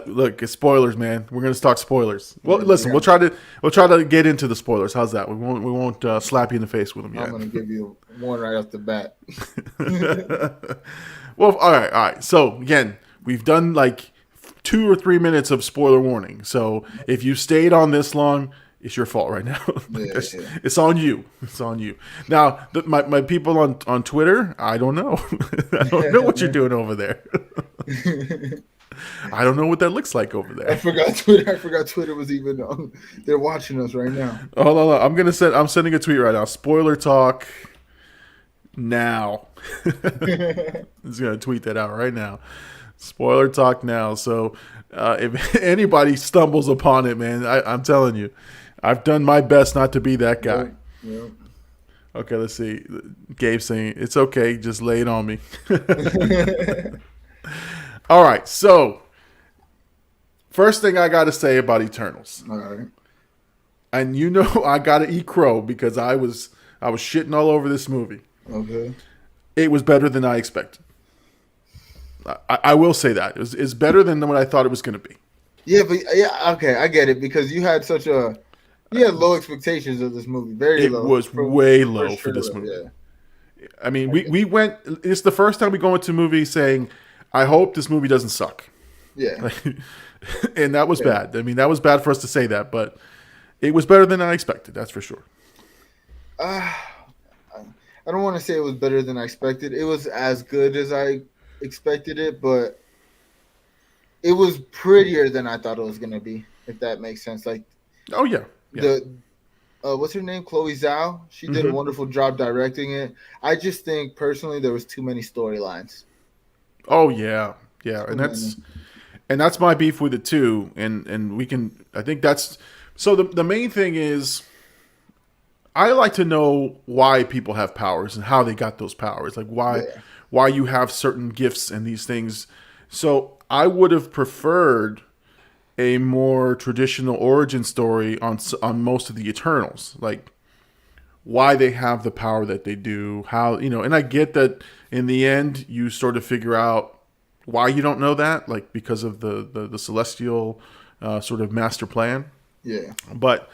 look, it's spoilers, man. We're gonna talk spoilers. Well, listen, we'll try to get into the spoilers. How's that? We won't slap you in the face with them yet. I'm gonna give you one right off the bat. Well, all right. So again, we've done like 2 or 3 minutes of spoiler warning. So if you stayed on this long, it's your fault right now. Yeah, It's on you. It's on you. Now, my people on Twitter, I don't know. I don't know what you're doing over there. I don't know what that looks like over there. I forgot Twitter. I forgot Twitter was even on. They're watching us right now. Hold on. I'm sending a tweet right now. Spoiler talk now. I'm just gonna tweet that out right now. Spoiler talk now. So if anybody stumbles upon it, man, I'm telling you, I've done my best not to be that guy. Yep. Okay, let's see. Gabe saying it's okay, just lay it on me. All right, so first thing I got to say about Eternals. All right. And you know I got to eat crow because I was shitting all over this movie. Okay. It was better than I expected. I will say that. It's better than what I thought it was going to be. Yeah, but yeah, okay, I get it because you had low expectations of this movie. Very low. It was way low for this movie. Yeah. I mean, we went. It's the first time we go into a movie saying, "I hope this movie doesn't suck." Yeah. And that was bad. I mean, that was bad for us to say that, but it was better than I expected. That's for sure. I don't want to say it was better than I expected. It was as good as I expected it, but it was prettier than I thought it was gonna be. If that makes sense. Like, oh yeah. What's her name? Chloe Zhao. She did a wonderful job directing it. I just think personally there was too many storylines. Oh yeah, and that's my beef with it too. And we can. I think that's so. The main thing is, I like to know why people have powers and how they got those powers. Like why you have certain gifts and these things. So I would have preferred a more traditional origin story on most of the Eternals, like why they have the power that they do, how, you know, and I get that in the end you sort of figure out why you don't know that, like because of the celestial sort of master plan. Yeah. But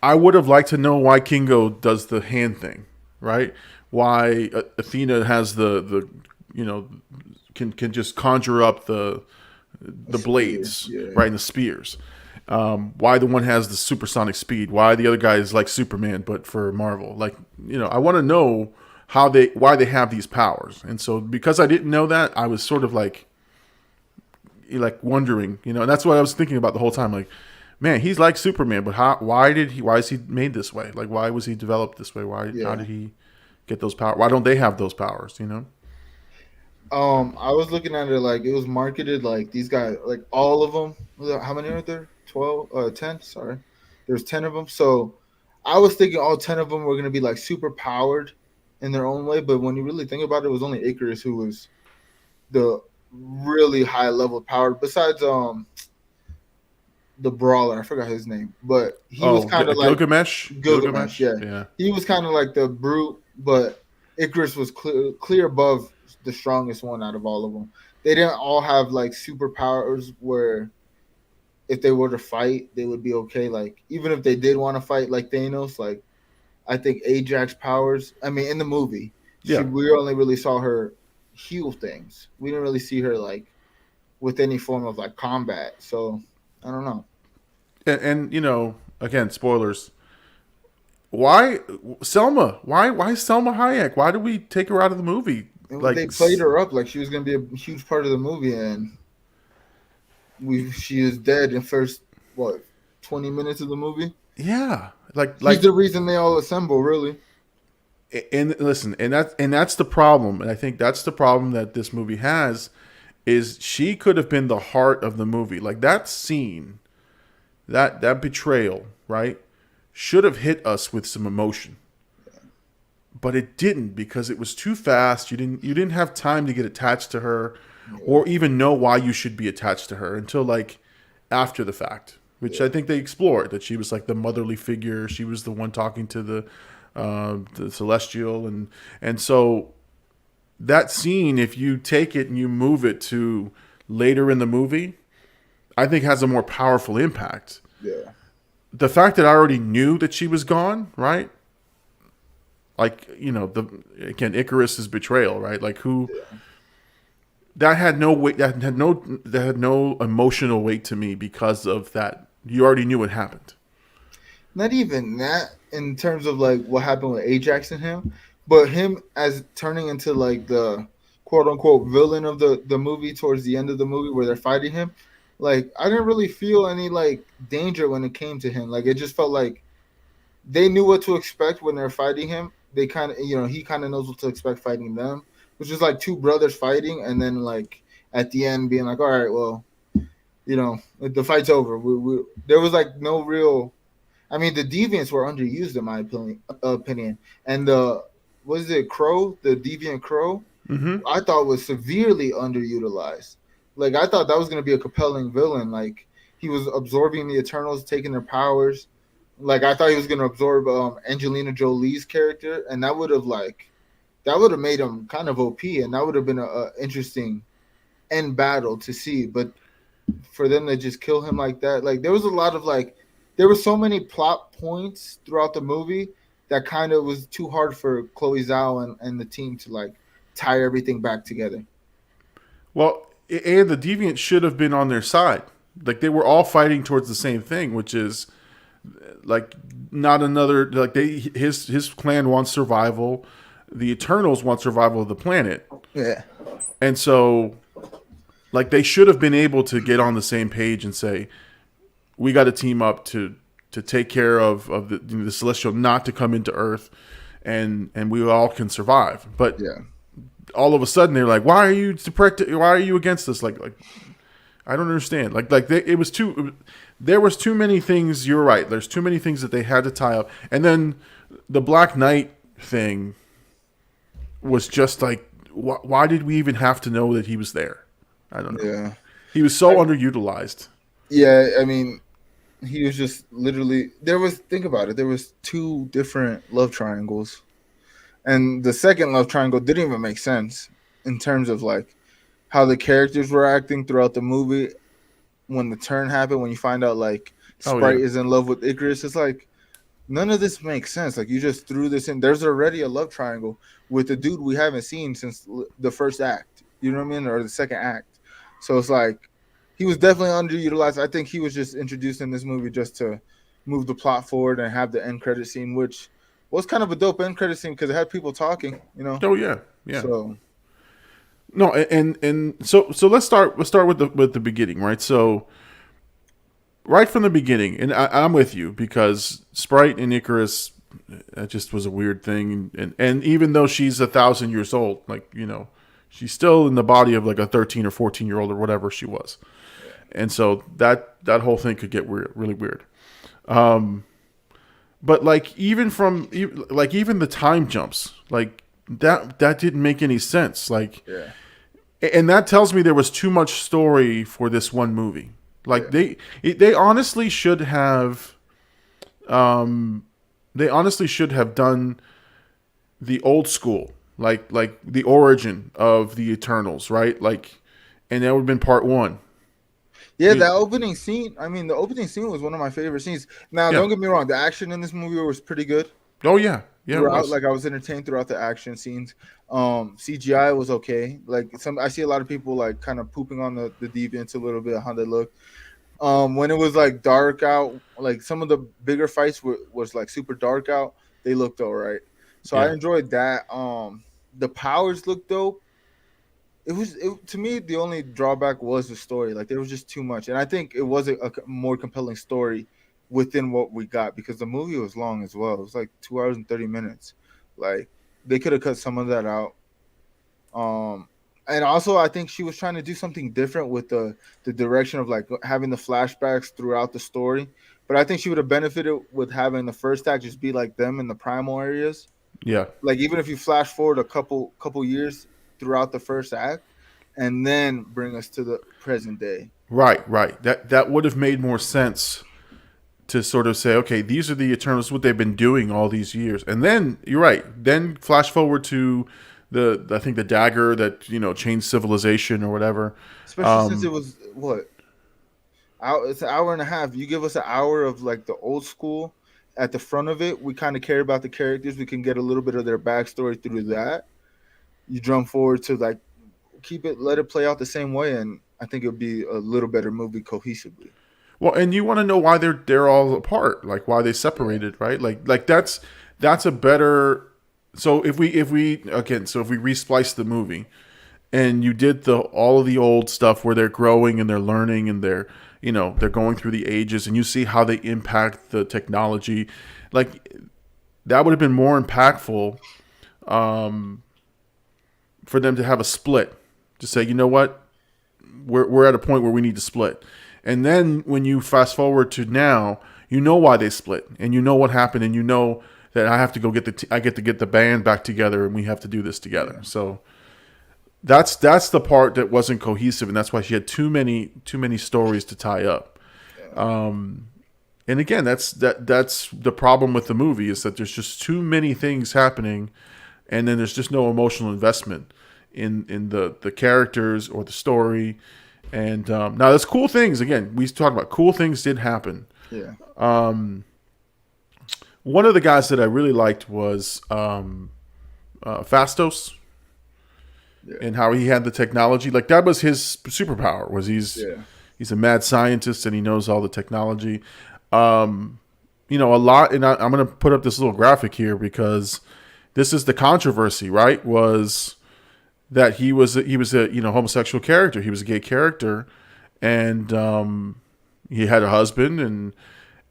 I would have liked to know why Kingo does the hand thing, right? Why Athena has the you know, can just conjure up the blades, right, and the spears. Why the one has the supersonic speed? Why the other guy is like Superman, but for Marvel? Like, you know, I want to know why they have these powers. And so because I didn't know that, I was sort of like wondering, you know, and that's what I was thinking about the whole time. Like, man, he's like Superman, but why is he made this way? Like, why was he developed this way? How did he get those powers? Why don't they have those powers? You know? I was looking at it like it was marketed like these guys, like all of them. How many are there? 10. Sorry, there's 10 of them. So I was thinking all 10 of them were gonna be like super powered in their own way. But when you really think about it, it was only Icarus who was the really high level powered. Besides the brawler, I forgot his name, but he was kind of like Gilgamesh. Yeah. He was kind of like the brute, but Icarus was clear above the strongest one out of all of them. They didn't all have like superpowers where if they were to fight, they would be okay. Like even if they did want to fight like Thanos, like I think Ajax powers. I mean, in the movie, we only really saw her heal things. We didn't really see her like with any form of like combat. So I don't know. And you know, again, spoilers. Why Selma? Why Selma Hayek? Why did we take her out of the movie? Like, they played her up like she was going to be a huge part of the movie, and she is dead in first 20 minutes of the movie. Yeah, she's the reason they all assemble, really. And listen, and that's the problem, and I think that's the problem that this movie has, is she could have been the heart of the movie. Like that scene, that betrayal, right, should have hit us with some emotion. But it didn't because it was too fast. You didn't have time to get attached to her, or even know why you should be attached to her until like after the fact, which I think they explored, that she was like the motherly figure. She was the one talking to the celestial, and so that scene, if you take it and you move it to later in the movie, I think has a more powerful impact. Yeah. The fact that I already knew that she was gone, right? Like, you know, Icarus's betrayal, right? Like that had no weight, that had no emotional weight to me because of that. You already knew what happened. not even that in terms of like what happened with Ajax and him, but him as turning into like the quote unquote villain of the movie towards the end of the movie where they're fighting him. Like I didn't really feel any like danger when it came to him. Like it just felt like they knew what to expect when they're fighting him. They kind of, he kind of knows what to expect fighting them, which is like two brothers fighting, and then like at the end being like, all right, well, the fight's over. There was like no real. I mean, the deviants were underused in my opinion, and the was it Crow, the deviant Crow, Mm-hmm. I thought was severely underutilized. Like I thought that was going to be a compelling villain. Like he was absorbing the Eternals, taking their powers. Like I thought he was going to absorb Angelina Jolie's character, and that would have made him kind of OP, and that would have been a interesting end battle to see. But for them to just kill him like that, like there was a lot of like there were so many plot points throughout the movie that kind of was too hard for Chloe Zhao and the team to like tie everything back together. Well, and the deviants should have been on their side. Like they were all fighting towards the same thing, which is like not another like his clan wants survival, the Eternals want survival of the planet, Yeah. and so like they should have been able to get on the same page and say we got to team up to take care of the celestial not to come into Earth, and we all can survive. But Yeah. all of a sudden they're like, why are you why are you against us? Like I don't understand. It was too. There was too many things. You're right. There's too many things that they had to tie up, and then the Black Knight thing was just like, why did we even have to know that he was there? I don't know. Yeah. He was so underutilized. Yeah, I mean, he was just literally there was think about it. There was two different love triangles. And the second love triangle didn't even make sense in terms of like how the characters were acting throughout the movie when the turn happened, when you find out like Oh Sprite yeah, is in love with Icarus. It's like none of this makes sense. Like you just threw this in. There's already a love triangle with a dude we haven't seen since the first act. You know what I mean? Or the second act. So it's like he was definitely underutilized. I think he was just introduced in this movie just to move the plot forward and have the end credit scene, which was kind of a dope end credit scene because it had people talking. oh yeah, yeah. So No, and so let's start with the beginning, right? So right from the beginning, and I'm with you because Sprite and Icarus, that just was a weird thing, and even though she's 1,000 years old, like she's still in the body of like a 13 or 14-year-old or whatever she was, and so that whole thing could get weird, really weird. But like even the time jumps, like that didn't make any sense, like. yeah, And that tells me there was too much story for this one movie. Like yeah, they honestly should have, they honestly should have done the old school, like the origin of the Eternals, right? Like, and that would have been part one. yeah. That opening scene. I mean, the opening scene was one of my favorite scenes. Now, Yeah. don't get me wrong. The action in this movie was pretty good. Oh yeah. Yeah, it Throughout, was. like I was entertained throughout the action scenes. CGI was okay. Like I see a lot of people like kind of pooping on the deviants a little bit how they look. When it was like dark out, like some of the bigger fights was like super dark out. They looked all right, so I Yeah. enjoyed that. The powers looked dope. To me the only drawback was the story. Like there was just too much, and I think it was a more compelling story within what we got because the movie was long as well. It was like 2 hours and 30 minutes. Like they could have cut some of that out. And also I think she was trying to do something different with the direction of like having the flashbacks throughout the story. But I think she would have benefited with having the first act just be like them in the primal areas. Yeah. Like even if you flash forward a couple years throughout the first act and then bring us to the present day. Right. Right. That would have made more sense to sort of say, okay, these are the Eternals, what they've been doing all these years, and then you're right. Then flash forward to I think the dagger that changed civilization or whatever. Especially since it was what it's an hour and a half. You give us an hour of like the old school at the front of it. We kind of care about the characters. We can get a little bit of their backstory through that. You jump forward to like let it play out the same way, and I think it'll be a little better movie cohesively. Well, and you want to know why they're all apart, like why they separated, right? Like that's a better. So if we again, so if we resplice the movie, and you did the all of the old stuff where they're growing and they're learning and they're going through the ages, and you see how they impact the technology, like that would have been more impactful, for them to have a split, to say, you know what, we're at a point where we need to split. And then when you fast forward to now, you know why they split, and you know what happened, and you know that I have to go I get to get the band back together, and we have to do this together. Yeah. So that's the part that wasn't cohesive, and that's why she had too many stories to tie up. Yeah. And again, that's the problem with the movie, is that there's just too many things happening, and then there's just no emotional investment in the characters or the story. And now there's cool things. Again, we talk about cool things did happen. Yeah. One of the guys that I really liked was Fastos, Yeah. and how he had the technology. Like that was his superpower. Was he's a mad scientist, and he knows all the technology. A lot. And I'm going to put up this little graphic here, because this is the controversy, right? Was that he was a homosexual character. He was a gay character, and he had a husband, and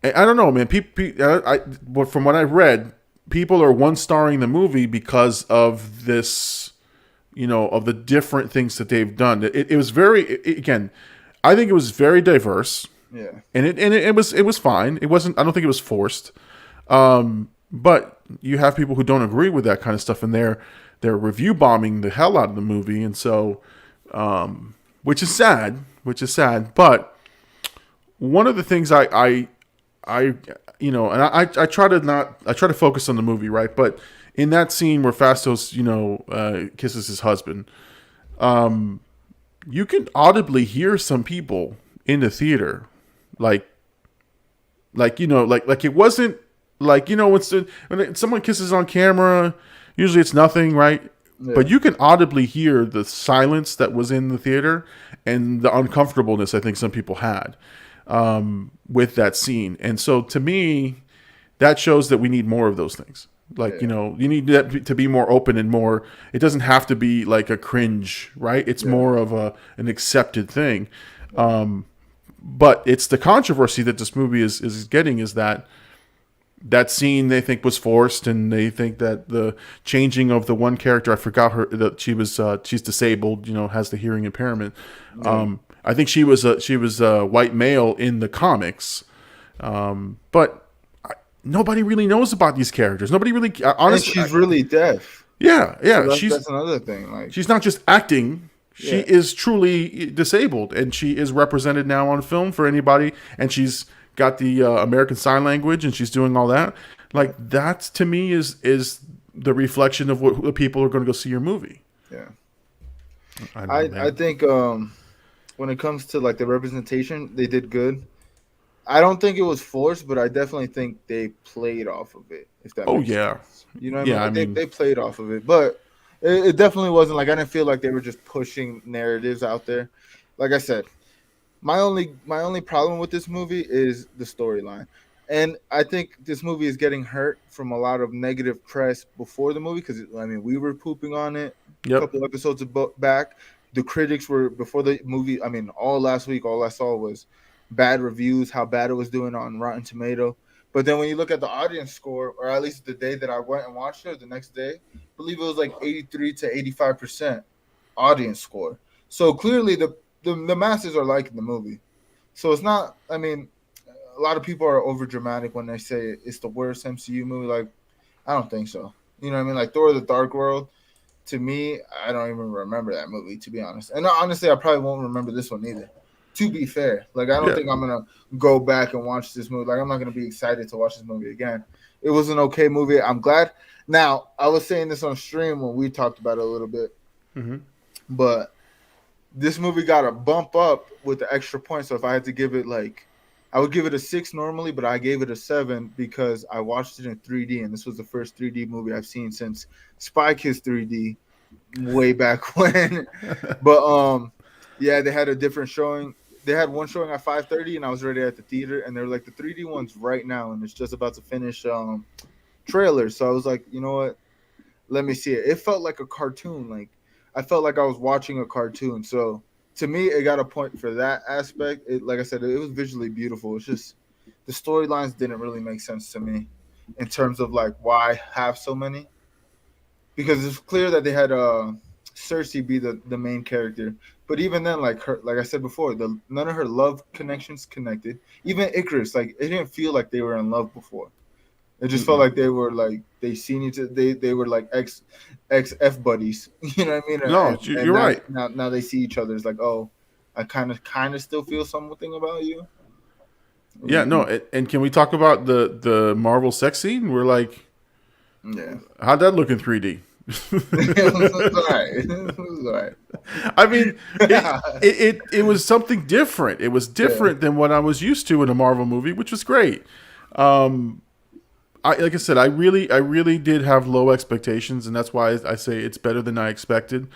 I don't know, man. From what I've read, people are one-starring the movie because of this, of the different things that they've done. It was again, I think it was very diverse. Yeah. And it was fine. It wasn't. I don't think it was forced. But you have people who don't agree with that kind of stuff, and they're review bombing the hell out of the movie, and so, which is sad. But one of the things I try to focus on the movie, right? But in that scene where Fastos, kisses his husband, you can audibly hear some people in the theater, like it wasn't like, when someone kisses on camera, usually it's nothing, right? Yeah. But you can audibly hear the silence that was in the theater and the uncomfortableness I think some people had with that scene. And so to me, that shows that we need more of those things. Like, you need that to be more open and more, it doesn't have to be like a cringe, right? It's more of an accepted thing. But it's the controversy that this movie is getting, is that scene they think was forced, and they think that the changing of the one character, I forgot her, that she's disabled, has the hearing impairment. I think she was a white male in the comics, but nobody really knows about these characters. Nobody really, honestly. And she's really deaf. Yeah. So that's another thing. Like, she's not just acting. She is truly disabled, and she is represented now on film for anybody, and she's got the American Sign Language, and she's doing all that. Like, that to me is the reflection of what the people are going to go see your movie. Yeah. I think when it comes to like the representation, they did good. I don't think it was forced, but I definitely think they played off of it. If that makes sense. You know what I mean? They played off of it, but it definitely wasn't like, I didn't feel like they were just pushing narratives out there. Like I said, my only problem with this movie is the storyline. And I think this movie is getting hurt from a lot of negative press before the movie, because we were pooping on it a couple episodes back. The critics were, before the movie, all last week, all I saw was bad reviews, how bad it was doing on Rotten Tomato. But then when you look at the audience score, or at least the day that I went and watched it, the next day, I believe it was like 83 to 85% audience score. So clearly the masses are liking the movie. So it's not, a lot of people are over dramatic when they say it's the worst MCU movie. Like, I don't think so. You know what I mean? Like Thor: The Dark World, to me, I don't even remember that movie, to be honest. And honestly, I probably won't remember this one either. To be fair, like, I don't think I'm gonna go back and watch this movie. Like, I'm not gonna be excited to watch this movie again. It was an okay movie. I'm glad. Now, I was saying this on stream when we talked about it a little bit, but this movie got a bump up with the extra points. So if I had to give it, like, I would give it a 6 normally, but I gave it a 7 because I watched it in 3D, and this was the first 3D movie I've seen since Spy Kids 3D way back when. But yeah, they had a different showing. they had one showing at 5:30, and I was already at the theater, and they're like the 3D one's right now, and it's just about to finish trailers. So I was like, you know what? Let me see it. It felt like a cartoon. Like I felt like I was watching a cartoon. So to me, it got a point for that aspect. Like I said, it was visually beautiful. It's just the storylines didn't really make sense to me in terms of like why have so many, because it's clear that they had Cersei be the main character. But even then, like her, like I said before, none of her love connections connected. Even Icarus, like it didn't feel like they were in love before. It just felt like they were like they seen each. They were like ex buddies. You know what I mean? No, And you're right. now they see each other. It's like, oh, I kind of still feel something about you. Yeah, no, and can we talk about the Marvel sex scene? We're like, Yeah. how'd that look in 3D? It was alright. It was alright. I mean, it was something different. It was different than what I was used to in a Marvel movie, which was great. Like I said, I really did have low expectations, and that's why I say it's better than I expected.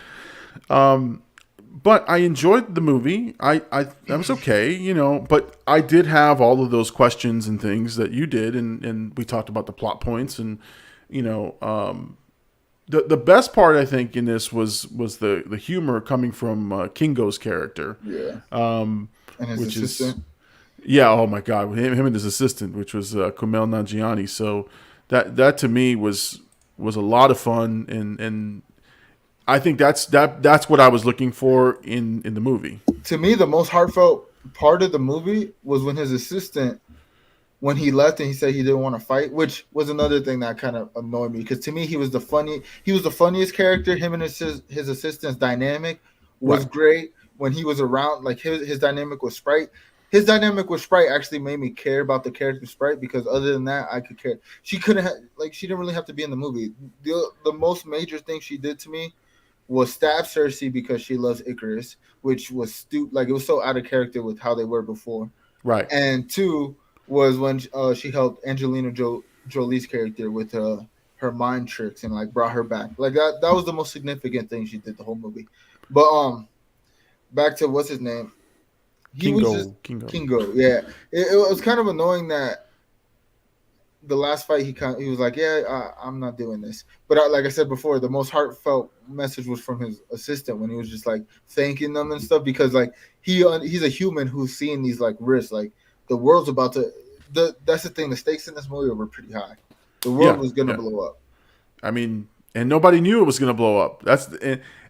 But I enjoyed the movie. I was okay, you know. But I did have all of those questions and things that you did, and we talked about the plot points, and you know, the best part I think in this was the humor coming from Kingo's character. Yeah. And his which assistant. is yeah. Oh my God, him and his assistant, which was Kumail Nanjiani. So that to me was a lot of fun, and I think that's what I was looking for in the movie. To me, the most heartfelt part of the movie was when his assistant, when he left and he said he didn't want to fight, which was another thing that kind of annoyed me, because to me he was the funniest character. Him and his assistant's dynamic was Right. great when he was around. Like his dynamic with Sprite. His dynamic with Sprite actually made me care about the character Sprite, because other than that, I could care. She couldn't she didn't really have to be in the movie. The most major thing she did to me was stab Cersei because she loves Icarus, which was stupid. Like it was so out of character with how they were before. Right. And two was when she helped Jolie's character with her mind tricks and like brought her back. Like that was the most significant thing she did the whole movie. But back to what's his name? He was just Kingo. Yeah, it was kind of annoying that the last fight he was like, yeah, I'm not doing this. But like I said before, the most heartfelt message was from his assistant when he was just like thanking them and stuff, because like he's a human who's seeing these like risks. Like the world's about to. That's the thing. The stakes in this movie were pretty high. The world was gonna blow up. I mean, and nobody knew it was going to blow up.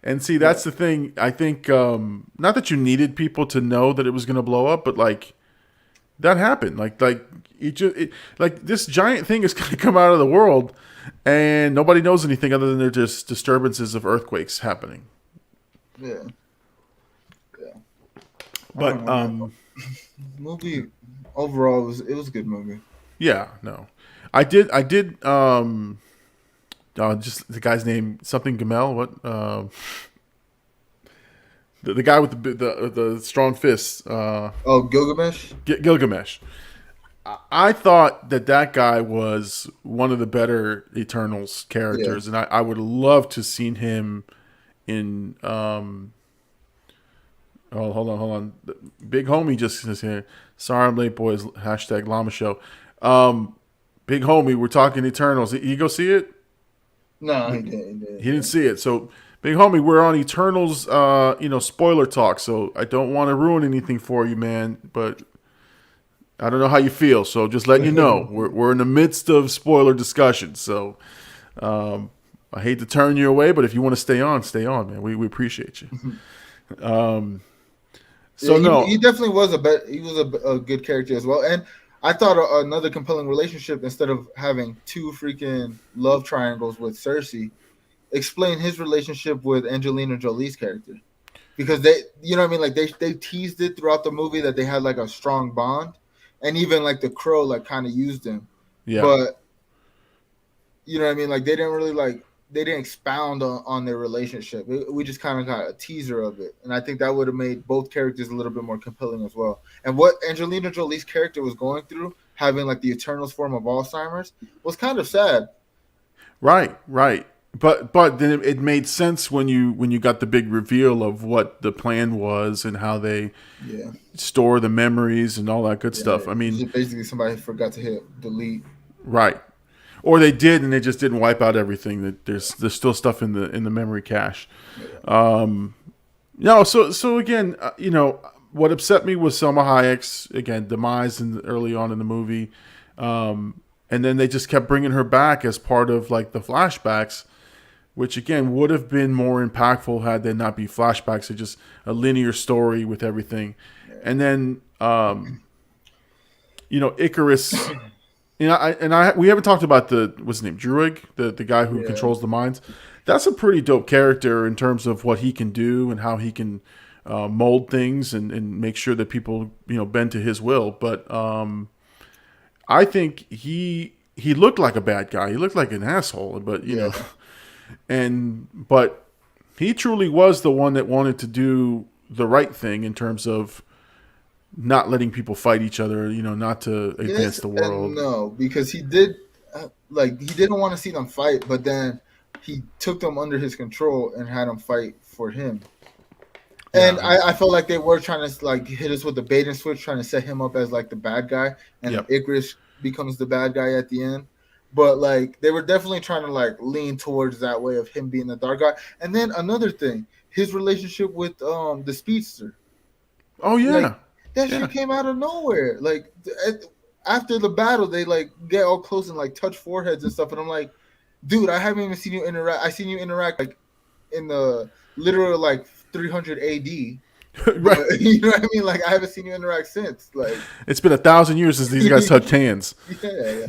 And see, that's the thing. I think not that you needed people to know that it was going to blow up, but like that happened. Like this giant thing is going to come out of the world, and nobody knows anything other than they're just disturbances of earthquakes happening. Yeah. But movie overall it was a good movie. yeah, no, I did just the guy's name something Gamel. What the guy with the strong fists? Gilgamesh. Gilgamesh. I thought that guy was one of the better Eternals characters, and I would love to seen him in. Oh, hold on. Big homie just says here. Sorry, I'm late, boys. Hashtag Llama Show. Big homie, we're talking Eternals. He go see it? No, he didn't. He didn't see it. So, big homie, we're on Eternals. Spoiler talk. So I don't want to ruin anything for you, man. But I don't know how you feel. So just letting you know, we're in the midst of spoiler discussion. So I hate to turn you away, but if you want to stay on, man. We appreciate you. He definitely was a good character as well. And I thought another compelling relationship, instead of having two freaking love triangles with Cersei, explain his relationship with Angelina Jolie's character, because they, you know what I mean, like they teased it throughout the movie that they had like a strong bond, and even like the Crow like kind of used him, but you know what I mean, like they didn't expound on their relationship. We just kind of got a teaser of it, and I think that would have made both characters a little bit more compelling as well. And what Angelina Jolie's character was going through, having like the Eternals form of Alzheimer's, was kind of sad. Right. but then it made sense when you got the big reveal of what the plan was and how they Yeah. store the memories and all that good stuff. Yeah. I It's mean, just basically somebody forgot to hit delete. right. Or they did and they just didn't wipe out everything. That there's still stuff in the memory cache. No, so again, what upset me was Selma Hayek's again demise early on in the movie, and then they just kept bringing her back as part of like the flashbacks, which again would have been more impactful had they not be flashbacks. It's just a linear story with everything, and then Icarus. We haven't talked about what's his name, Druig, the guy who Yeah. controls the minds. That's a pretty dope character in terms of what he can do and how he can mold things and make sure that people bend to his will. But I think he looked like a bad guy. He looked like an asshole. But Yeah. but he truly was the one that wanted to do the right thing in terms of not letting people fight each other, not to advance Yes the world. and no, because he did he didn't want to see them fight, but then he took them under his control and had them fight for him. And Yeah. I felt like they were trying to like hit us with the bait and switch, trying to set him up as like the bad guy, and Yep. Icarus becomes the bad guy at the end. But like they were definitely trying to like lean towards that way of him being the dark guy. And then another thing, his relationship with the speedster. Oh yeah. Like, that Yeah. shit came out of nowhere. Like after the battle, they like get all close and like touch foreheads and stuff. And I'm like, dude, I haven't even seen you interact. I seen you interact like in the literal like 300 AD. Right. But, you know what I mean? Like I haven't seen you interact since. Like It's been 1,000 years since these guys touched hands. yeah.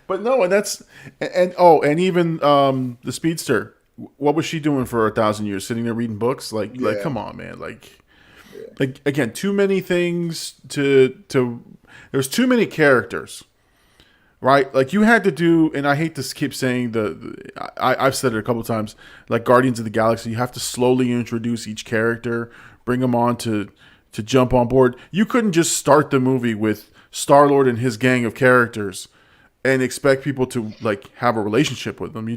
But no, and even the speedster. What was she doing for 1,000 years? Sitting there reading books? Like Yeah. come on, man. Like again, too many things to. There's too many characters, right? Like you had to do, and I hate to keep saying I've said it a couple of times. Like Guardians of the Galaxy, you have to slowly introduce each character, bring them on to jump on board. You couldn't just start the movie with Star-Lord and his gang of characters and expect people to like have a relationship with them.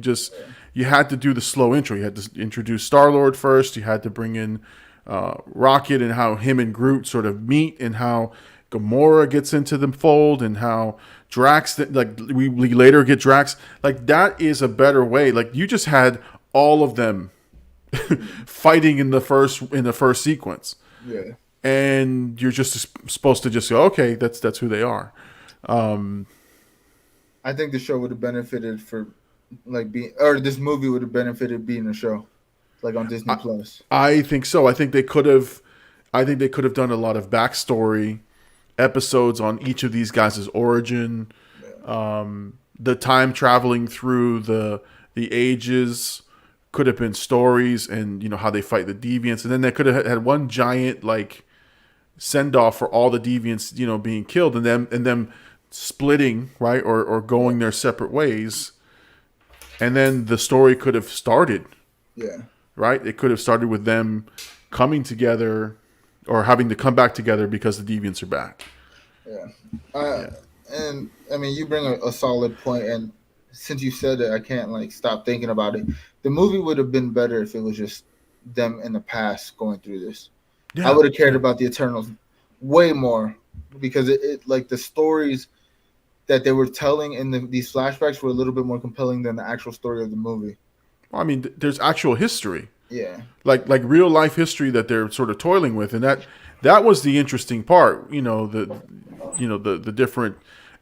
You had to do the slow intro. You had to introduce Star-Lord first. You had to bring in Rocket and how him and Groot sort of meet and how Gamora gets into the fold and how Drax, like we later get Drax. Like that is a better way. Like you just had all of them fighting in the first sequence. Yeah. And you're just supposed to just go, okay, that's who they are. I think the show would have benefited for like being, or this movie would have benefited being a show, like on Disney Plus. I think so. I think they could have done a lot of backstory episodes on each of these guys' origin. The time traveling through the ages could have been stories, and how they fight the deviants, and then they could have had one giant like send off for all the deviants being killed, and them splitting, right, or going their separate ways, and then the story could have started. Yeah. Right? It could have started with them coming together or having to come back together because the deviants are back. Yeah. And I mean, you bring a solid point, and since you said it, I can't like stop thinking about it. The movie would have been better if it was just them in the past going through this. Yeah. I would have cared about the Eternals way more because it like the stories that they were telling in these flashbacks were a little bit more compelling than the actual story of the movie. Well, I mean, there's actual history. Yeah. Like real life history that they're sort of toiling with, and that was the interesting part. The different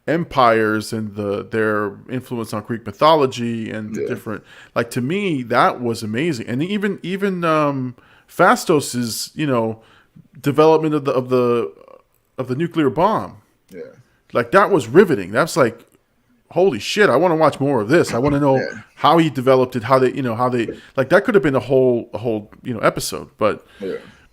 empires and their influence on Greek mythology and the different, like, to me that was amazing. And even Phastos's development of the nuclear bomb, like that was riveting. That's like, holy shit, I want to watch more of this. I want to know how he developed it, how they like that could have been a whole episode, but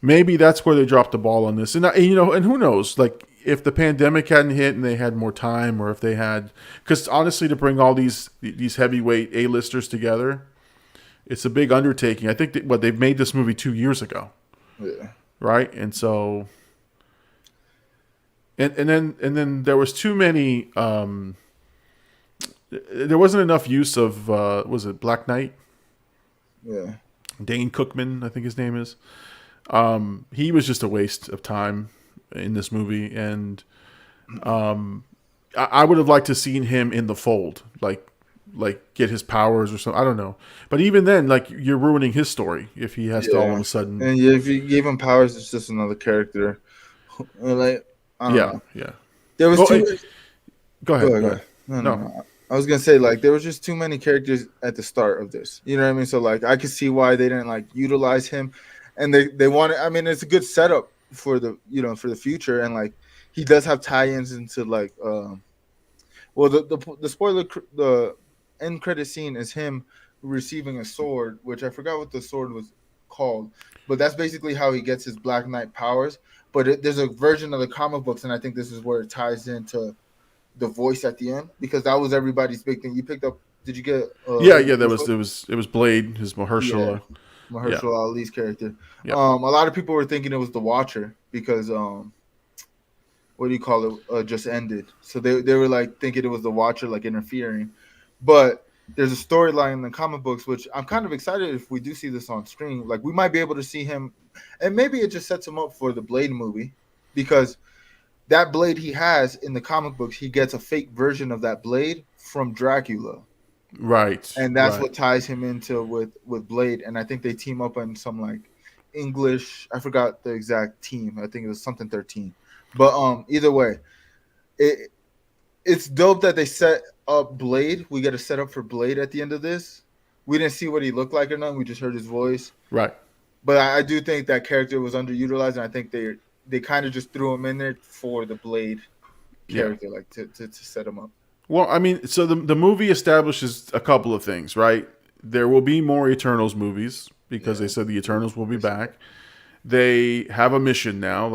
maybe that's where they dropped the ball on this. And who knows, like if the pandemic hadn't hit and they had more time, or if they had, because honestly, to bring all these heavyweight A-listers together, it's a big undertaking. I think they've made this movie 2 years ago, right? And so, and then there was too many there wasn't enough use of was it Black Knight? Yeah. Dane Cookman, I think his name is. He was just a waste of time in this movie, and I would have liked to seen him in the fold, like get his powers or something. I don't know, but even then, like you're ruining his story if he has to all of Yeah. a sudden. And yeah, if you gave him powers, it's just another character. Like I don't Yeah, know. yeah. There was Well, too much. go Go ahead, ahead, go go ahead. ahead. No, no, No, no. I was gonna say like there was just too many characters at the start of this. You know what I mean? So like I could see why they didn't like utilize him, and they wanted. I mean, it's a good setup for the for the future, and like he does have tie-ins into like well the spoiler the end credit scene is him receiving a sword, which I forgot what the sword was called, but that's basically how he gets his Black Knight powers. But there's a version of the comic books, and I think this is where it ties into the voice at the end because that was everybody's big thing. You picked up? Did you get yeah, the yeah. There voice was book? it was Blade, his Yeah, Mahershala. Yeah, Mahershala Ali's character. yeah, A lot of people were thinking it was the Watcher because what do you call it? Just ended. So they were like thinking it was the Watcher like interfering, but there's a storyline in the comic books which I'm kind of excited if we do see this on screen. Like we might be able to see him, and maybe it just sets him up for the Blade movie because that blade he has in the comic books, he gets a fake version of that blade from Dracula, right, and that's right. what ties him into with Blade. And I think they team up on some like English. I forgot the exact team. I think it was something 13. But either way, it it's dope that they set up Blade. We get a setup for Blade at the end of this. We didn't see what he looked like or nothing. We just heard his voice. Right. But I do think that character was underutilized, and I think they kind of just threw him in there for the Blade Yeah. character, like to set him up. Well, I mean, so the movie establishes a couple of things, right? There will be more Eternals movies because they Yeah. said the Eternals will be back. They have a mission now,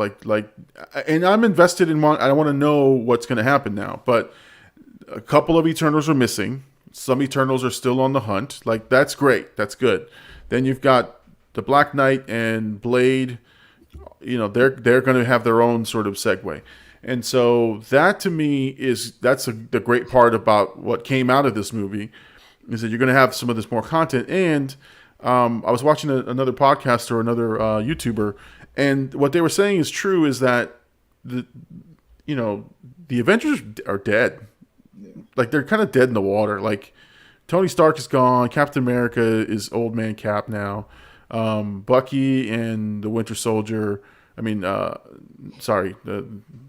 and I'm invested in one. I want to know what's going to happen now, but a couple of Eternals are missing. Some Eternals are still on the hunt. Like that's great. That's good. Then you've got the Black Knight and Blade. They're going to have their own sort of segue. And so that to me that's the great part about what came out of this movie is that you're going to have some of this more content. And I was watching another podcast or another YouTuber, and what they were saying is true is that the the Avengers are dead. Yeah. Like they're kind of dead in the water. Like Tony Stark is gone. Captain America is old man Cap now. Bucky and the Winter Soldier. I mean, sorry, the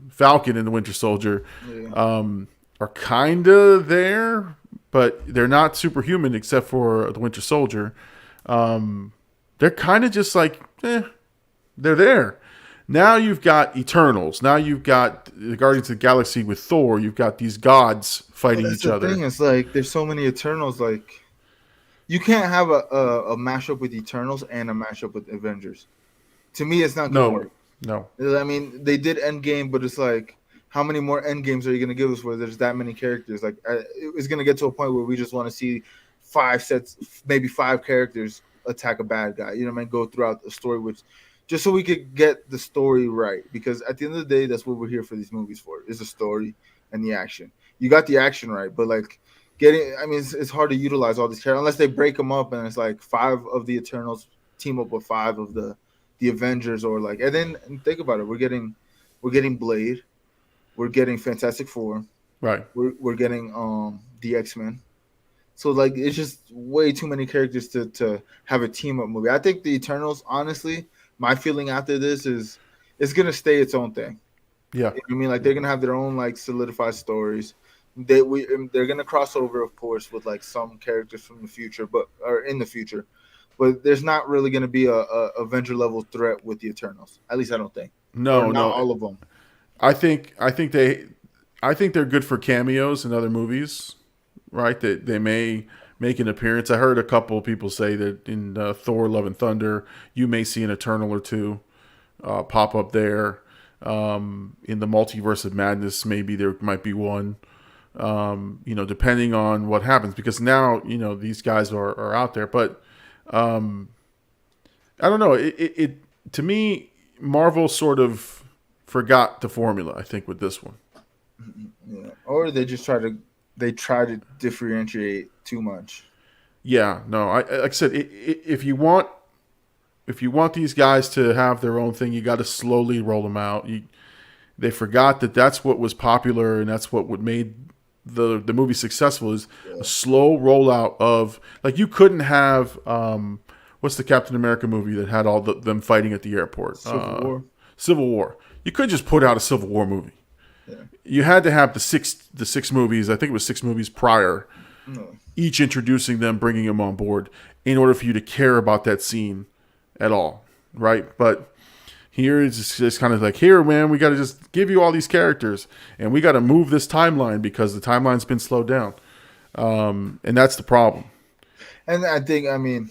Falcon and the Winter Soldier Yeah. are kind of there, but they're not superhuman except for the Winter Soldier. They're kind of just like, they're there. Now you've got Eternals. Now you've got the Guardians of the Galaxy with Thor. You've got these gods Well, fighting that's each the other. thing. It's like there's so many Eternals. Like you can't have a mashup with Eternals and a mashup with Avengers. To me, it's not gonna No, work. no. I mean, they did Endgame, but it's like, how many more Endgames are you gonna give us where there's that many characters? Like, it's gonna get to a point where we just want to see 5 sets, maybe 5 characters attack a bad guy. You know what I mean? Go throughout the story, which just so we could get the story right. Because at the end of the day, that's what we're here for these movies for: is the story and the action. You got the action right, but like I mean, it's hard to utilize all these characters unless they break them up and it's like 5 of the Eternals team up with 5 of the Avengers, or like, and think about it, we're getting Blade, we're getting Fantastic Four, Right. we're getting the X-Men. So like it's just way too many characters to have a team up movie. I think the Eternals, honestly, my feeling after this is it's gonna stay its own thing. Yeah. You know what I mean? Like they're gonna have their own like solidified stories. They're gonna cross over, of course, with like some characters from the future, or in the future. But there's not really going to be a Avenger level threat with the Eternals. At least I don't think, or No, not no. all of them. I think they're good for cameos in other movies, right? That they may make an appearance. I heard a couple of people say that in Thor: Love and Thunder, you may see an Eternal or two pop up there. In the Multiverse of Madness, maybe there might be one. Depending on what happens, because now these guys are out there, but. I don't know. It to me, Marvel sort of forgot the formula. I think with this one. Yeah. Or they just try to they try to differentiate too much. Yeah, no, like I said, if you want these guys to have their own thing, you got to slowly roll them out. They forgot that that's what was popular and that's what made the movie successful is a slow rollout of like you couldn't have what's the Captain America movie that had all them fighting at the airport? Civil War. Civil War. You could just put out a Civil War movie. Yeah. You had to have the six movies. I think it was 6 movies prior, each introducing them, bringing them on board in order for you to care about that scene at all, right? But here it's just kind of like, here, man, we got to just give you all these characters, and we got to move this timeline because the timeline's been slowed down, and that's the problem. And I think, I mean,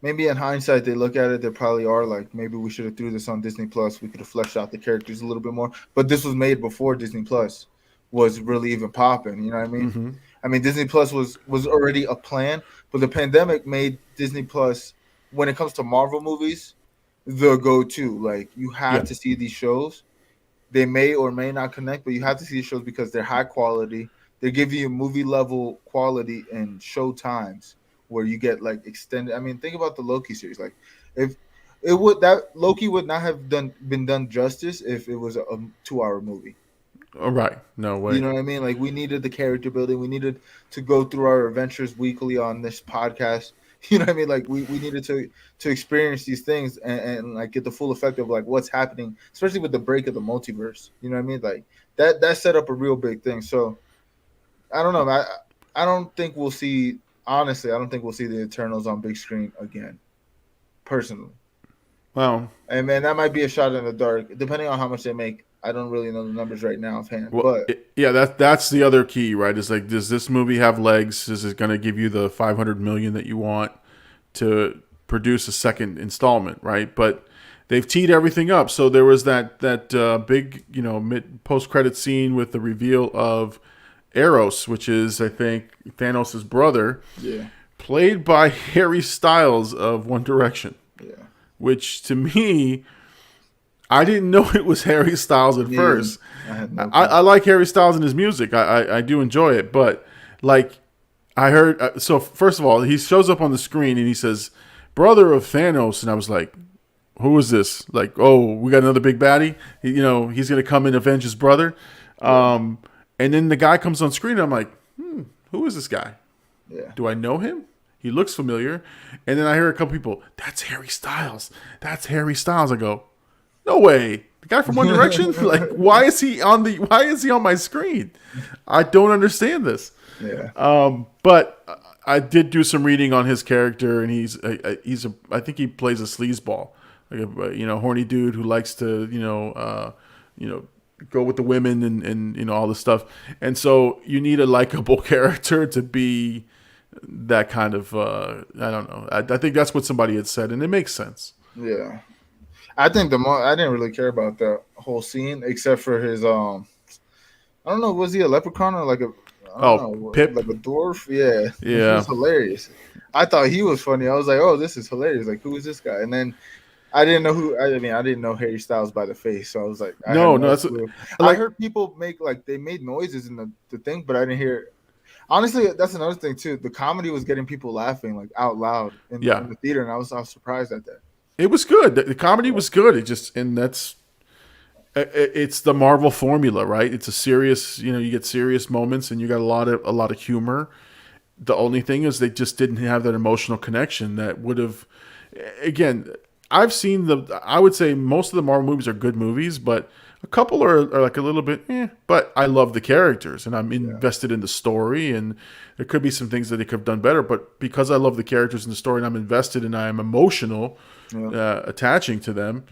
maybe in hindsight, they look at it, they probably are like, maybe we should have threw this on Disney Plus. We could have fleshed out the characters a little bit more. But this was made before Disney Plus was really even popping. You know what I mean? Mm-hmm. I mean, Disney Plus was already a plan, but the pandemic made Disney Plus, when it comes to Marvel movies, the go-to. Like, you have to see these shows. They may or may not connect, but you have to see these shows because they're high quality. They give you movie level quality and show times where you get like extended. I mean, think about the Loki series. Like, if it would, that Loki would not have been done justice if it was a 2-hour movie. Oh, right. No way. You know what I mean? Like, we needed the character building. We needed to go through our adventures weekly on this podcast. You know what I mean? Like, we needed to experience these things and like get the full effect of like what's happening, especially with the break of the multiverse. You know what I mean? Like that set up a real big thing. So I don't know. I don't think we'll see. Honestly, I don't think we'll see the Eternals on big screen again. Personally. Well, and man, that might be a shot in the dark, depending on how much they make. I don't really know the numbers right now offhand. Well, but that's the other key, right? Is like, does this movie have legs? Is it going to give you the $500 million that you want to produce a second installment, right? But they've teed everything up. So there was that big, post credit scene with the reveal of Eros, which is, I think, Thanos' brother, played by Harry Styles of One Direction. Yeah, which to me, I didn't know it was Harry Styles at first. I like Harry Styles and his music. I do enjoy it. But, like, I heard... so, first of all, he shows up on the screen and he says, brother of Thanos. And I was like, who is this? Like, oh, we got another big baddie? He's going to come and avenge his brother. And then the guy comes on screen and I'm like, who is this guy? Yeah. Do I know him? He looks familiar. And then I hear a couple people, that's Harry Styles. That's Harry Styles. I go... no way. The guy from One Direction? Like, why is he on my screen? I don't understand this. Yeah. But I did do some reading on his character, and I think he plays a sleazeball, like a horny dude who likes to go with the women and all this stuff. And so you need a likable character to be that kind of I don't know. I think that's what somebody had said, and it makes sense. Yeah. I think I didn't really care about that whole scene except for his I don't know, was he a leprechaun or like Pip, like a dwarf? Yeah. Yeah. It was hilarious. I thought he was funny. I was like, oh, this is hilarious. Like, who is this guy? And then I didn't know who. I didn't know Harry Styles by the face, so I was like, I heard people they made noises in the thing, but I didn't hear. Honestly, that's another thing too. The comedy was getting people laughing like out loud in the theater, and I was surprised at that. It was good. The comedy was good. It's the Marvel formula, right? It's a serious, you get serious moments and you got a lot of humor. The only thing is they just didn't have that emotional connection that would have, again, I would say most of the Marvel movies are good movies, but a couple are like a little bit, but I love the characters and I'm invested in the story, and there could be some things that they could have done better, but because I love the characters in the story and I'm invested and I am emotional, attaching to them,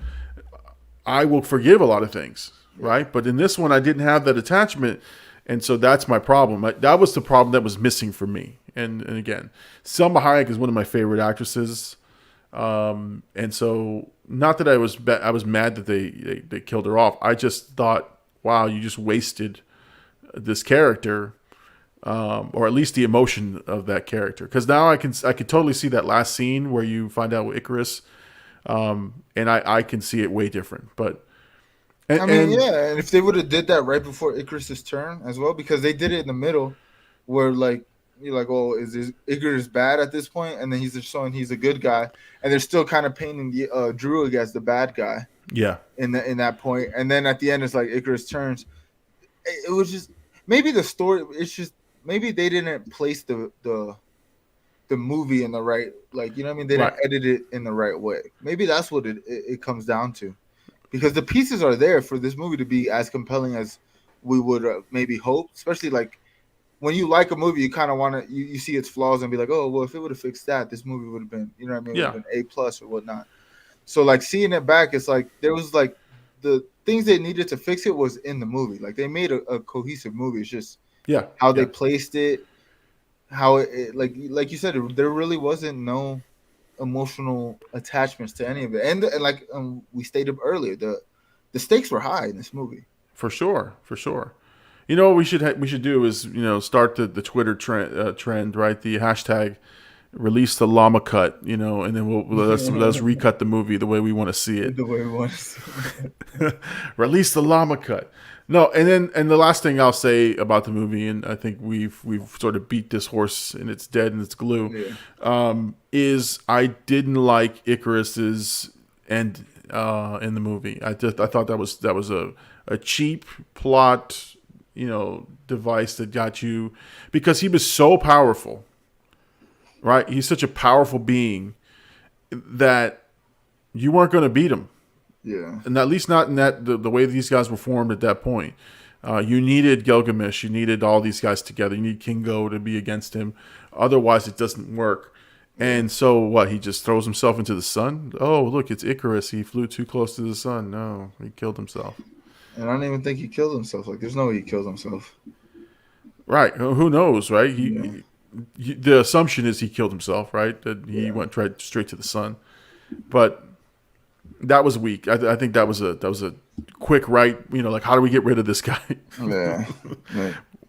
I will forgive a lot of things, right? But in this one, I didn't have that attachment, and so that's my problem. That was the problem that was missing for me. And again, Salma Hayek is one of my favorite actresses, and so not that I was mad that they killed her off. I just thought, wow, you just wasted this character, or at least the emotion of that character. Because now I could totally see that last scene where you find out with Icarus. And I can see it way different. But I mean, And yeah, and if they would have did that right before Icarus's turn as well, because they did it in the middle, where like you're like, oh, is Icarus bad at this point? And then he's just showing he's a good guy, and they're still kind of painting the Druid as the bad guy yeah, in that point, and then at the end it's like Icarus turns. It was just maybe the story. It's just maybe they didn't place the movie in the right, like, you know what I mean. They right. didn't edit it in the right way. Maybe that's what it comes down to, because the pieces are there for this movie to be as compelling as we would maybe hope. Especially like when you like a movie, you kind of want to you see its flaws and be like, oh well, if it would have fixed that, this movie would have been, you know what I mean, would have Yeah, been A+ or whatnot. So like seeing it back, it's like there was like the things they needed to fix it was in the movie. Like they made a cohesive movie. It's just yeah, how they yeah. placed it, how it like you said, there really wasn't no emotional attachments to any of it. And like we stated earlier, the stakes were high in this movie. For sure, for sure. You know what we should do is start the Twitter trend, right? The hashtag release the llama cut, and then let us recut the movie the way we want to see it. The way it was. Release the llama cut. No, and the last thing I'll say about the movie, and I think we've sort of beat this horse and it's dead and it's glue, is I didn't like Icarus's end in the movie. I thought that was a cheap plot, device that got you, because he was so powerful, right? He's such a powerful being that you weren't going to beat him. Yeah. And at least not in the way these guys were formed at that point. You needed Gilgamesh. You needed all these guys together. You need Kingo to be against him. Otherwise, it doesn't work. And so what? He just throws himself into the sun? Oh, look, it's Icarus. He flew too close to the sun. No, he killed himself. And I don't even think he killed himself. Like, there's no way he killed himself. Right. Who knows, right? The assumption is he killed himself, right? That he went right straight to the sun. But that was weak. I think that was a quick right. Like, how do we get rid of this guy? Yeah.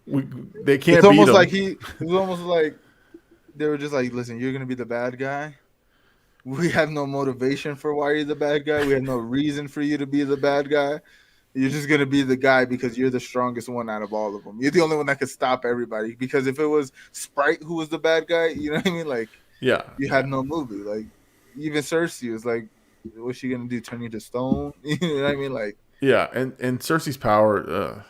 They can't. It's almost beat him. like it was almost like they were just like, listen, you're gonna be the bad guy. We have no motivation for why you're the bad guy. We have no reason for you to be the bad guy. You're just gonna be the guy because you're the strongest one out of all of them. You're the only one that could stop everybody. Because if it was Sprite who was the bad guy, you know what I mean? Like, yeah, you had no movie. Like, even Cersei was like, what's she gonna do? Turn you to stone? You know what I mean? Like, yeah, and Cersei's power.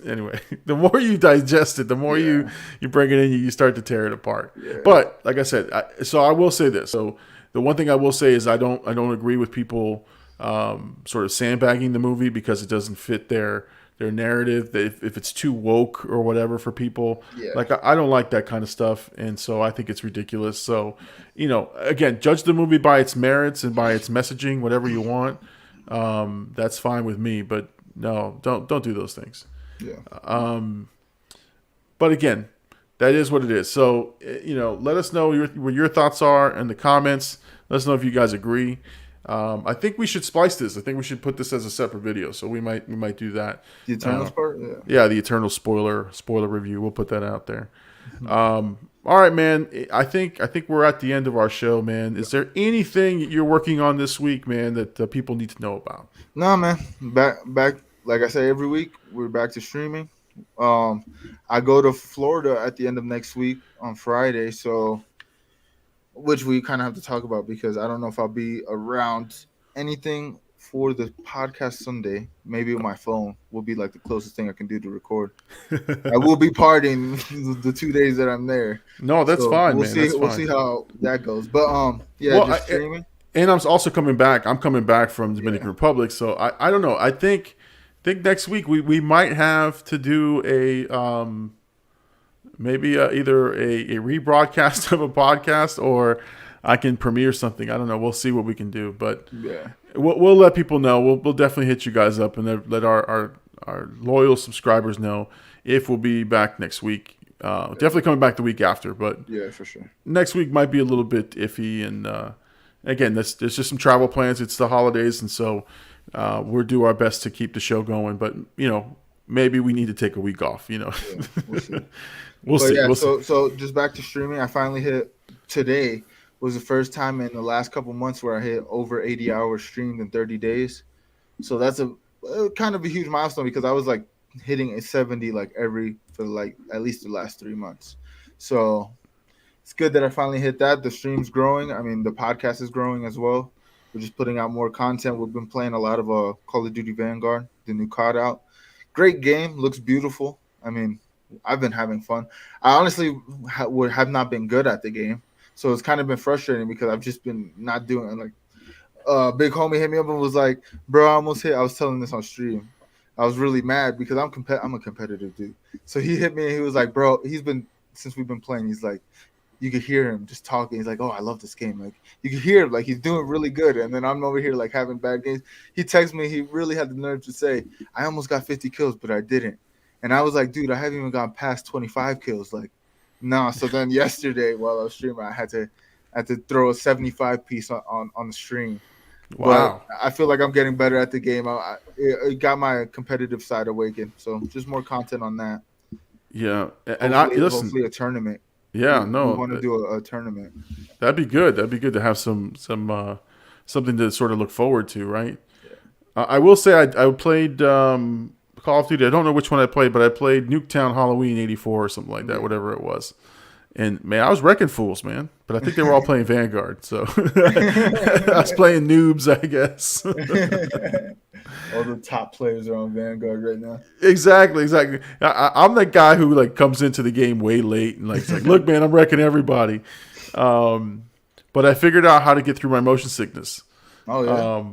Anyway, the more you digest it, the more you bring it in, you start to tear it apart. Yeah. But like I said, so I will say this. So the one thing I will say is I don't agree with people sort of sandbagging the movie because it doesn't fit their narrative. If it's too woke or whatever for people, like I don't like that kind of stuff, and so I think it's ridiculous. So, again, judge the movie by its merits and by its messaging, whatever you want. That's fine with me, but no, don't do those things. Yeah. But again, that is what it is. So, let us know what your thoughts are in the comments. Let us know if you guys agree. I think we should splice this. I think we should put this as a separate video. So we might do that. The Eternals part? Yeah, the Eternal spoiler review. We'll put that out there. All right, man. I think we're at the end of our show, man. Is there anything you're working on this week, man, that people need to know about? No, man. Back. Like I say, every week we're back to streaming. I go to Florida at the end of next week on Friday, so which we kind of have to talk about because I don't know if I'll be around anything for the podcast Sunday. Maybe my phone will be like the closest thing I can do to record. I will be partying the 2 days that I'm there. No, that's fine, we'll man. See, we'll see how that goes. But just streaming. And I'm also coming back. I'm coming back from Dominican Republic, so I don't know. I think next week we might have to do a maybe either a rebroadcast of a podcast, or I can premiere something. I don't know. We'll see what we can do, but we'll let people know. We'll definitely hit you guys up and let our loyal subscribers know if we'll be back next week. Definitely coming back the week after, but yeah, for sure. Next week might be a little bit iffy, and again, there's just some travel plans. It's the holidays, and so we'll do our best to keep the show going. But maybe we need to take a week off. We'll see. We'll see. Yeah, so just back to streaming. I finally hit today. Was the first time in the last couple months where I hit over 80 hours streamed in 30 days. So that's kind of a huge milestone because I was like hitting a 70 like for like at least the last 3 months. So it's good that I finally hit that. The stream's growing. I mean, the podcast is growing as well. We're just putting out more content. We've been playing a lot of Call of Duty Vanguard, the new COD out. Great game, looks beautiful. I mean, I've been having fun. I honestly would have not been good at the game, so it's kind of been frustrating because I've just been not doing like. Big homie hit me up and was like, "Bro, I almost hit." I was telling this on stream. I was really mad because I'm a competitive dude. So he hit me and he was like, "Bro, since we've been playing, he's like, you could hear him just talking. He's like, oh, I love this game. Like you can hear him, like he's doing really good. And then I'm over here like having bad games. He texted me. He really had the nerve to say, I almost got 50 kills, but I didn't. And I was like, dude, I haven't even gone past 25 kills. Like, no. So then yesterday while I was streaming, I had to throw a 75 piece on the stream. Wow. But I feel like I'm getting better at the game. It got my competitive side awakened. So just more content on that. Yeah. And hopefully a tournament. Yeah, we want to do a tournament. That'd be good. That'd be good to have something to sort of look forward to, right? Yeah. I will say I played Call of Duty. I don't know which one I played, but I played Nuketown Halloween '84 or something like that, whatever it was. And man, I was wrecking fools, man. But I think they were all playing Vanguard, so I was playing noobs, I guess. All the top players are on Vanguard right now. Exactly. I'm that guy who like comes into the game way late and like, look, man, I'm wrecking everybody. But I figured out how to get through my motion sickness. Oh yeah.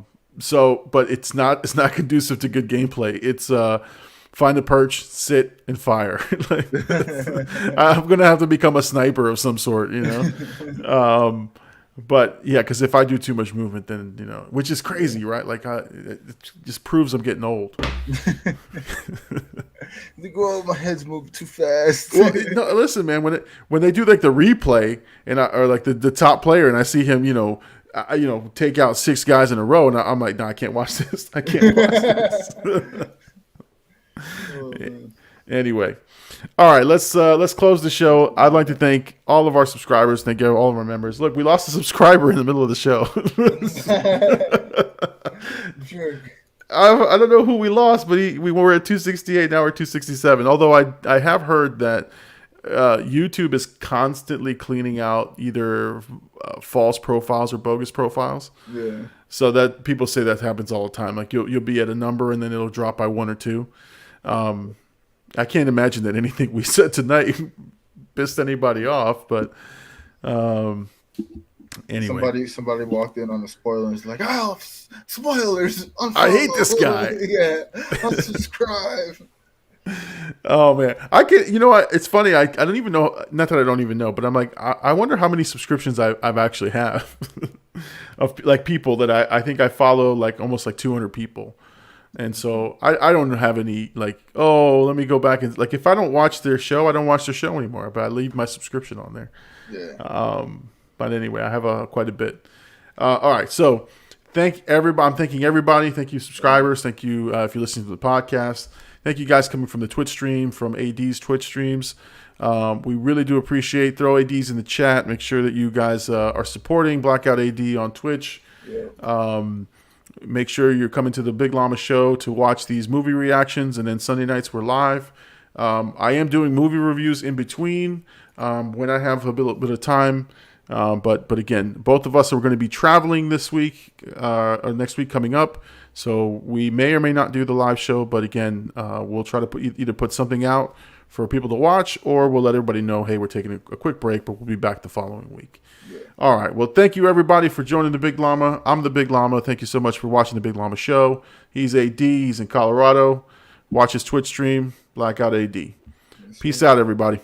But it's not conducive to good gameplay. It's find the perch, sit, and fire. I'm gonna have to become a sniper of some sort, you know. But yeah, because if I do too much movement, then which is crazy, right? Like it just proves I'm getting old. My head's moving too fast. Well, no, listen, man. When they do like the replay or like the top player, and I see him, take out 6 guys in a row, and I'm like, no, I can't watch this. I can't watch this. Anyway, all right, let's close the show. I'd like to thank all of our subscribers. Thank all of our members. Look, we lost a subscriber in the middle of the show. I don't know who we lost, but we were at 268. Now we're 267. Although I have heard that YouTube is constantly cleaning out either false profiles or bogus profiles. Yeah. So that people say that happens all the time. Like you'll be at a number and then it'll drop by 1 or 2. I can't imagine that anything we said tonight pissed anybody off, but anyway. Somebody walked in on the spoiler and was like, oh, spoilers. Unfollow. I hate this guy. Yeah, unsubscribe. Oh man, I can. You know what? It's funny. I don't even know. Not that I don't even know, but I'm like, I wonder how many subscriptions I've actually have of like people that I think I follow like almost like 200 people, and so I don't have any like, oh, let me go back and like if I don't watch their show, I don't watch their show anymore. But I leave my subscription on there. Yeah. But anyway, I have quite a bit. All right, so thank everybody. I'm thanking everybody. Thank you, subscribers. Thank you if you're listening to the podcast. Thank you guys coming from the Twitch stream, from AD's Twitch streams. We really do appreciate. Throw ADs in the chat. Make sure that you guys are supporting Blackout AD on Twitch. Yeah. Make sure you're coming to the Big Llama show to watch these movie reactions, and then Sunday nights we're live. I am doing movie reviews in between when I have a bit of time. But again, both of us are going to be traveling this week or next week coming up. So we may or may not do the live show, but again, we'll try to either put something out for people to watch, or we'll let everybody know, hey, we're taking a quick break, but we'll be back the following week. Yeah. All right. Well, thank you, everybody, for joining the Big Llama. I'm the Big Llama. Thank you so much for watching the Big Llama show. He's AD. He's in Colorado. Watch his Twitch stream, Blackout AD. Peace out, everybody.